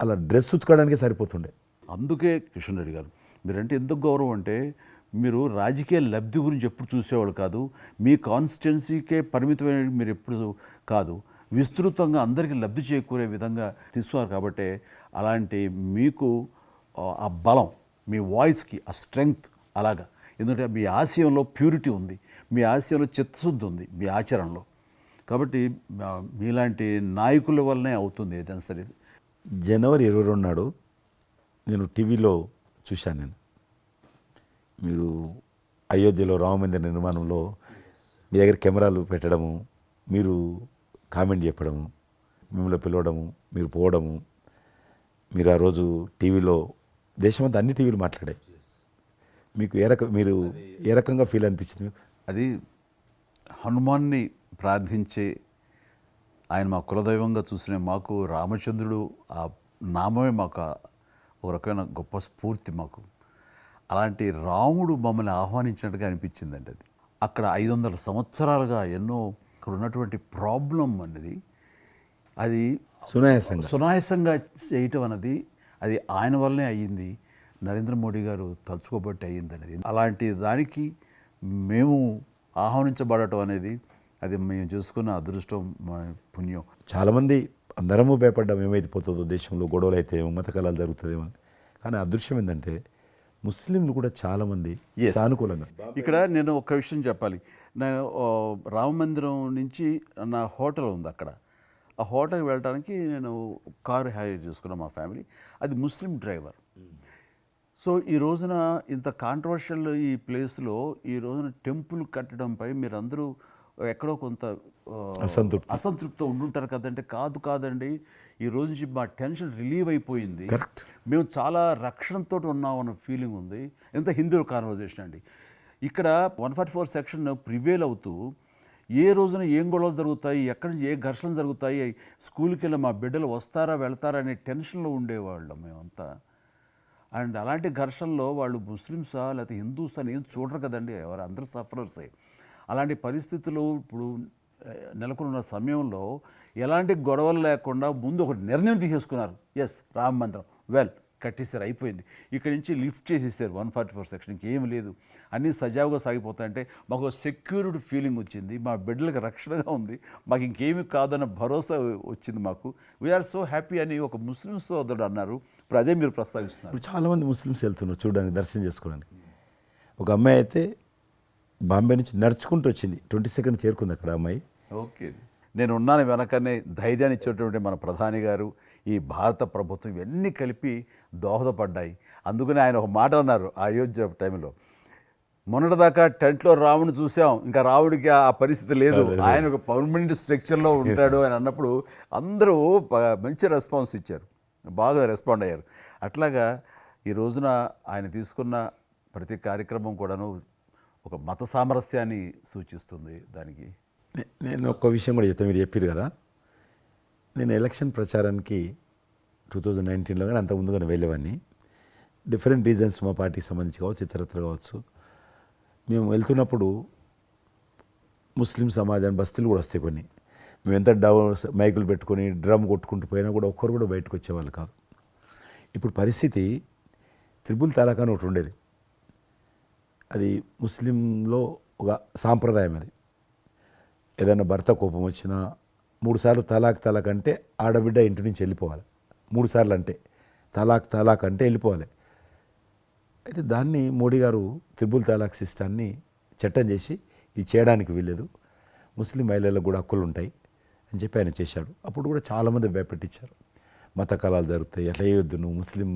అలా డ్రెస్ ఉతకడానికే సరిపోతుండే. అందుకే కిషన్ రెడ్డి గారు మీరంటే ఎందుకు గౌరవం అంటే, మీరు రాజకీయ లబ్ధి గురించి ఎప్పుడు చూసేవాళ్ళు కాదు, మీ కాన్స్టిట్యున్సీకే పరిమితమైన మీరు ఎప్పుడు కాదు, విస్తృతంగా అందరికీ లబ్ధి చేకూరే విధంగా తీసుకున్నారు. కాబట్టి అలాంటి మీకు ఆ బలం, మీ వాయిస్కి ఆ స్ట్రెంగ్త్ అలాగా, ఎందుకంటే మీ ఆశయంలో ప్యూరిటీ ఉంది, మీ ఆశయంలో చిత్తశుద్ధి ఉంది మీ ఆచరణలో. కాబట్టి మీలాంటి నాయకుల వల్లనే అవుతుంది ఏదైనా సరే. జనవరి 22 నాడు నేను టీవీలో చూశాను, మీరు అయోధ్యలో రామమందిర నిర్మాణంలో మీ దగ్గర కెమెరాలు పెట్టడము, మీరు కామెంట్ చెప్పడము, మిమ్మల్ని పిలవడము, మీరు పోవడము, మీరు ఆ రోజు టీవీలో దేశమంతా అన్ని టీవీలు మాట్లాడాయి. మీకు మీరు ఏ రకంగా ఫీల్ అనిపించింది మీకు? అది హనుమాన్ని ప్రార్థించే ఆయన మా కులదైవంగా చూసిన మాకు రామచంద్రుడు ఆ నామమే మాకు ఒక రకమైన గొప్ప స్ఫూర్తి మాకు. అలాంటి రాముడు మమ్మల్ని ఆహ్వానించినట్టుగా అనిపించిందండి. అది అక్కడ 500 సంవత్సరాలుగా ఎన్నో అక్కడ ఉన్నటువంటి ప్రాబ్లం అనేది అది సునాయాసంగా చేయటం అన్నది అది ఆయన వల్లనే అయ్యింది, నరేంద్ర మోడీ గారు తలుచుకోబట్టి అయ్యింది అనేది. అలాంటి దానికి మేము ఆహ్వానించబడటం అనేది అది మేము చేసుకున్న అదృష్టం, మా పుణ్యం. చాలామంది అందరము భయపడ్డాం ఏమైపోతుందో దేశంలో గొడవలు అయితే మత కళాలు జరుగుతుందేమో అని. కానీ అదృశ్యం ఏంటంటే ముస్లింలు కూడా చాలామంది సానుకూలంగా. ఇక్కడ నేను ఒక విషయం చెప్పాలి. నేను రామ మందిరం నుంచి నా హోటల్ ఉంది అక్కడ. ఆ హోటల్కి వెళ్ళడానికి నేను కారు హైర్ చేసుకున్నాను మా ఫ్యామిలీ. అది ముస్లిం డ్రైవర్. సో ఈ రోజున ఇంత కాంట్రవర్షియల్ ఈ ప్లేస్లో ఈ రోజున టెంపుల్ కట్టడంపై మీరందరూ ఎక్కడో కొంత అసంతృప్తితో ఉండుంటారు కదంటే. కాదండి, ఈ రోజు నుంచి మా టెన్షన్ రిలీవ్ అయిపోయింది. కరెక్ట్. మేము చాలా రక్షణతో ఉన్నాం అన్న ఫీలింగ్ ఉంది. ఎంత హిందూ కాన్వర్జేషన్ అండి. ఇక్కడ 144 సెక్షన్ ప్రివేల్ అవుతూ ఏ రోజున ఏం గొడవలు జరుగుతాయి, ఎక్కడి నుంచి ఏ ఘర్షణలు జరుగుతాయి, స్కూల్కి వెళ్ళి మా బిడ్డలు వస్తారా వెళ్తారా అనే టెన్షన్లో ఉండేవాళ్ళం మేమంతా. అండ్ అలాంటి ఘర్షణలో వాళ్ళు ముస్లిమ్సా లేకపోతే హిందూసా అని ఏం చూడరు కదండి, ఎవరు అందరూ సఫరర్సే. అలాంటి పరిస్థితులు ఇప్పుడు నెలకొన్న సమయంలో ఎలాంటి గొడవలు లేకుండా ముందు ఒక నిర్ణయం తీసేసుకున్నారు. ఎస్, రామ మందిరం కట్టేసారు, అయిపోయింది. ఇక్కడి నుంచి లిఫ్ట్ చేసేసారు 144 సెక్షన్, ఇంకేం లేదు, అన్నీ సజావుగా సాగిపోతాయంటే మాకు సెక్యూర్డ్ ఫీలింగ్ వచ్చింది. మా బిడ్డలకు రక్షణగా ఉంది, మాకు ఇంకేమీ కాదన్న భరోసా వచ్చింది మాకు. వీఆర్ సో హ్యాపీ అని ఒక ముస్లిం సోదరుడు అన్నారు. ఇప్పుడు అదే మీరు ప్రస్తావిస్తున్నారు. ఇప్పుడు చాలామంది ముస్లిమ్స్ వెళ్తున్నారు చూడడానికి, దర్శనం చేసుకోవడానికి. ఒక అమ్మాయి అయితే బాంబే నుంచి నడుచుకుంటూ వచ్చింది, 22nd చేరుకుంది అక్కడ అమ్మాయి. ఓకే, నేను ఉన్నాను వెనకనే ధైర్యాన్ని ఇచ్చేటువంటి మన ప్రధాని గారు, ఈ భారత ప్రభుత్వం ఇవన్నీ కలిపి దోహదపడ్డాయి. అందుకని ఆయన ఒక మాట అన్నారు అయోధ్య టైంలో, మొన్నటిదాకా టెంట్లో రాముడిని చూసాం, ఇంకా రావుడికి ఆ పరిస్థితి లేదు, ఆయన ఒక పర్మనెంట్ స్ట్రక్చర్లో ఉంటాడు అని అన్నప్పుడు అందరూ మంచి రెస్పాన్స్ ఇచ్చారు, బాగా రెస్పాండ్ అయ్యారు. అట్లాగా ఈ రోజున ఆయన తీసుకున్న ప్రతి కార్యక్రమం కూడాను ఒక మత సామరస్యాన్ని సూచిస్తుంది. దానికి నేను ఒక్క విషయం కూడా చెప్తాను, మీరు చెప్పారు కదా, నేను ఎలక్షన్ ప్రచారానికి 2019లో కానీ అంత ముందుగానే వెళ్ళేవాడిని. డిఫరెంట్ రీజన్స్ మా పార్టీకి సంబంధించి కావచ్చు, ఇతరత్ర కావచ్చు. మేము వెళ్తున్నప్పుడు ముస్లిం సమాజాన్ని బస్తీలు కూడా వస్తాయి కొన్ని. మేము ఎంత మైకులు పెట్టుకొని డ్రమ్ కొట్టుకుంటూ పోయినా కూడా ఒక్కరు కూడా బయటకు వచ్చేవాళ్ళు కాదు. ఇప్పుడు పరిస్థితి త్రిపుల్ తలాక్ అని ఒకటి ఉండేది, అది ముస్లింలో ఒక సాంప్రదాయం. అది ఏదైనా భర్త కోపం వచ్చినా 3 సార్లు తలాక్ అంటే ఆడబిడ్డ ఇంటి నుంచి వెళ్ళిపోవాలి. 3 సార్లు అంటే తలాక్ అంటే వెళ్ళిపోవాలి. అయితే దాన్ని మోడీ గారు త్రిపుల్ తలాక్ సిస్టాన్ని చట్టం చేసి ఇది చేయడానికి వీల్లేదు, ముస్లిం మహిళలకు కూడా హక్కులు ఉంటాయి అని చెప్పి ఆయన చేశాడు. అప్పుడు కూడా చాలామంది భయపెట్టించారు, మత కళాలు జరుగుతాయి, అట్లా చేయొద్దు, నువ్వు ముస్లిం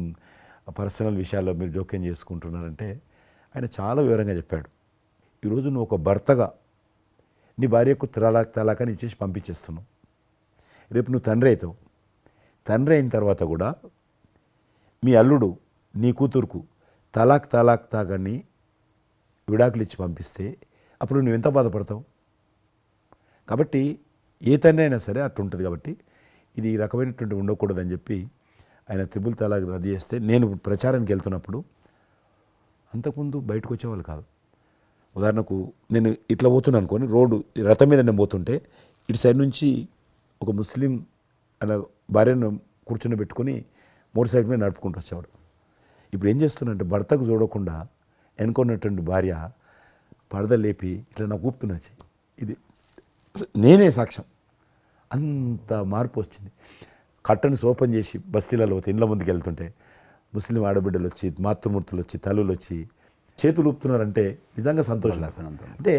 పర్సనల్ విషయాల్లో మీరు జోక్యం చేసుకుంటున్నారంటే ఆయన చాలా వివరంగా చెప్పాడు. ఈరోజు నువ్వు ఒక భర్తగా నీ భార్యకు తలాక్ అని ఇచ్చేసి పంపించేస్తున్నావు. రేపు నువ్వు తండ్రి అవుతావు. తండ్రి అయిన తర్వాత కూడా మీ అల్లుడు నీ కూతురుకు తలాక్ తాగని విడాకులు ఇచ్చి పంపిస్తే అప్పుడు నువ్వు ఎంత బాధపడతావు? కాబట్టి ఏ తండ్రి అయినా సరే అట్లుంటుంది. కాబట్టి ఇది ఈ రకమైనటువంటి ఉండకూడదని చెప్పి ఆయన త్రిపుల్ తలాక్ రద్దు చేస్తే, నేను ప్రచారానికి వెళ్తున్నప్పుడు అంతకుముందు బయటకు వచ్చేవాళ్ళు కాదు. ఉదాహరణకు నేను ఇట్లా పోతున్నాను అనుకోని, రోడ్డు రథం మీద నేను పోతుంటే ఇటు సైడ్ నుంచి ఒక ముస్లిం అలా భార్యను కూర్చొని పెట్టుకొని మోటార్ సైకిల్ మీద నడుపుకుంటూ వచ్చేవాడు. ఇప్పుడు ఏం చేస్తున్నంటే భర్తకు చూడకుండా వెనుకున్నటువంటి భార్య పరద లేపి ఇట్లా నాకు ఊపుతున్నచ్చి, ఇది నేనే సాక్ష్యం. అంత మార్పు వచ్చింది. కట్టన్స్ ఓపెన్ చేసి బస్తీలలో ఇండ్ల ముందుకు వెళ్తుంటే ముస్లిం ఆడబిడ్డలు వచ్చి, మాతృమూర్తులు వచ్చి, తల్లులు వచ్చి చేతులు ఊపుతున్నారంటే నిజంగా సంతోషం. అంటే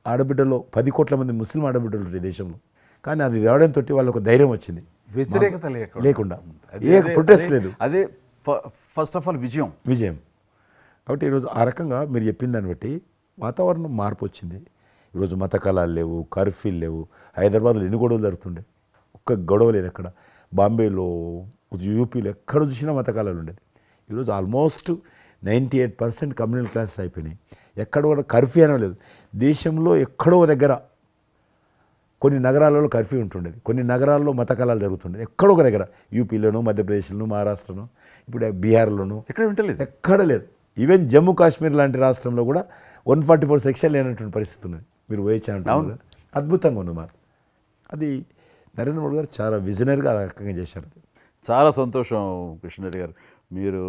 ఆడబిడ్డలో 10 కోట్ల మంది ముస్లిం ఆడబిడ్డలు ఉంటారు దేశంలో, కానీ అది రావడంతో వాళ్ళకు ఒక ధైర్యం వచ్చింది, వ్యతిరేకత లేకుండా ఏ ప్రొటెస్ట్ లేదు. అదే ఫస్ట్ ఆఫ్ ఆల్ విజయం. కాబట్టి ఈరోజు ఆ రకంగా మీరు చెప్పిన దాన్ని బట్టి వాతావరణం మార్పు వచ్చింది. ఈరోజు మత కళాలు లేవు, కర్ఫ్యూలు లేవు. హైదరాబాద్లో ఎన్ని గొడవలు జరుగుతుండే, ఒక్క గొడవ లేదు ఎక్కడ. బాంబేలో, యూపీలో ఎక్కడ చూసినా మత కళాలు ఉండేది. ఈరోజు ఆల్మోస్ట్ 98% కమ్యూనల్ క్లాసెస్ అయిపోయినాయి. ఎక్కడ కూడా కర్ఫ్యూ అనో లేదు. దేశంలో ఎక్కడో దగ్గర కొన్ని నగరాలలో కర్ఫ్యూ ఉంటుండేది, కొన్ని నగరాల్లో మత కళాలు జరుగుతుండేది. ఎక్కడో ఒక దగ్గర యూపీలోను, మధ్యప్రదేశ్లోను, మహారాష్ట్రను, ఇప్పుడు బీహార్లోను ఎక్కడ లేదు. ఈవెన్ జమ్మూ కాశ్మీర్ లాంటి రాష్ట్రంలో కూడా 144 సెక్షన్ లేనటువంటి పరిస్థితి ఉన్నది. మీరు వేయించాలంటే అద్భుతంగా ఉన్నమాట. అది నరేంద్ర మోడీ గారు చాలా విజనరీగా ఆ రకంగా చేశారు. చాలా సంతోషం కృష్ణరెడ్డి గారు. మీరు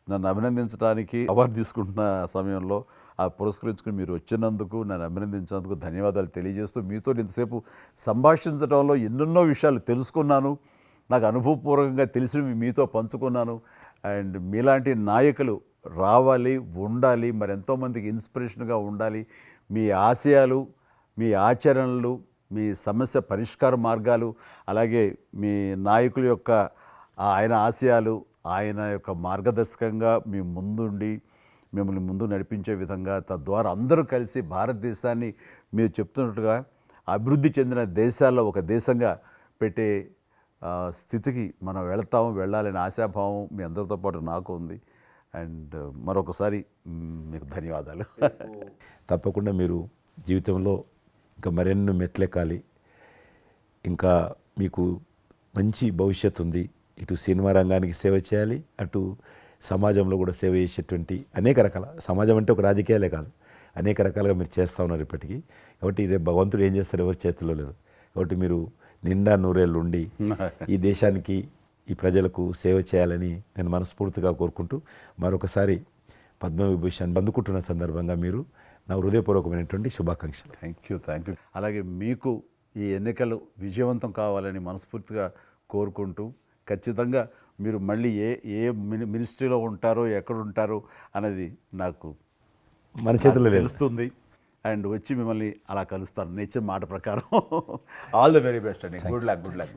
నన్ను అభినందించడానికి అవార్డు తీసుకుంటున్న సమయంలో పురస్కరించుకుని మీరు వచ్చినందుకు, నన్ను అభినందించినందుకు ధన్యవాదాలు తెలియజేస్తూ, మీతో ఇంతసేపు సంభాషించడంలో ఎన్నెన్నో విషయాలు తెలుసుకున్నాను. నాకు అనుభవపూర్వకంగా తెలిసినవి మీతో పంచుకున్నాను. అండ్ మీలాంటి నాయకులు రావాలి, ఉండాలి, మరి ఎంతోమందికి ఇన్స్పిరేషన్గా ఉండాలి. మీ ఆశయాలు, మీ ఆచరణలు, మీ సమస్య పరిష్కార మార్గాలు, అలాగే మీ నాయకుల యొక్క ఆయన ఆశయాలు, ఆయన యొక్క మార్గదర్శకంగా మీ ముందుండి మిమ్మల్ని ముందు నడిపించే విధంగా, తద్వారా అందరూ కలిసి భారతదేశాన్ని మీరు చెప్తున్నట్టుగా అభివృద్ధి చెందిన దేశాల్లో ఒక దేశంగా పెట్టే స్థితికి మనం వెళ్ళాలనే ఆశాభావం మీ అందరితో పాటు నాకు ఉంది. అండ్ మరొకసారి మీకు ధన్యవాదాలు. తప్పకుండా మీరు జీవితంలో ఇంకా మరెన్నో మెట్లెక్కాలి, ఇంకా మీకు మంచి భవిష్యత్తు ఉంది. ఇటు సినిమా రంగానికి సేవ చేయాలి, అటు సమాజంలో కూడా సేవ చేసేటువంటి అనేక రకాల, సమాజం అంటే ఒక రాజకీయాలే కాదు, అనేక రకాలుగా మీరు చేస్తూ ఉన్నారు ఇప్పటికీ. కాబట్టి రేపు భగవంతుడు ఏం చేస్తారు ఎవరి చేతుల్లో లేదు. కాబట్టి మీరు నిండా నూరేళ్ళు ఉండి ఈ దేశానికి, ఈ ప్రజలకు సేవ చేయాలని నేను మనస్ఫూర్తిగా కోరుకుంటూ, మరొకసారి పద్మవిభూషణ్ అందుకుంటున్న సందర్భంగా మీరు నా హృదయపూర్వకమైనటువంటి శుభాకాంక్షలు. Thank you. అలాగే మీకు ఈ ఎన్నికలు విజయవంతం కావాలని మనస్ఫూర్తిగా కోరుకుంటూ, ఖచ్చితంగా మీరు మళ్ళీ ఏ మినిస్ట్రీలో ఉంటారో, ఎక్కడ ఉంటారో అనేది నాకు మన చేతుల్లో లేదు. తెలుస్తుంది. అండ్ వచ్చి మిమ్మల్ని అలా కలుస్తాను నేచర్ మాట ప్రకారం. ఆల్ ద వెరీ బెస్ట్ అండి. Good luck.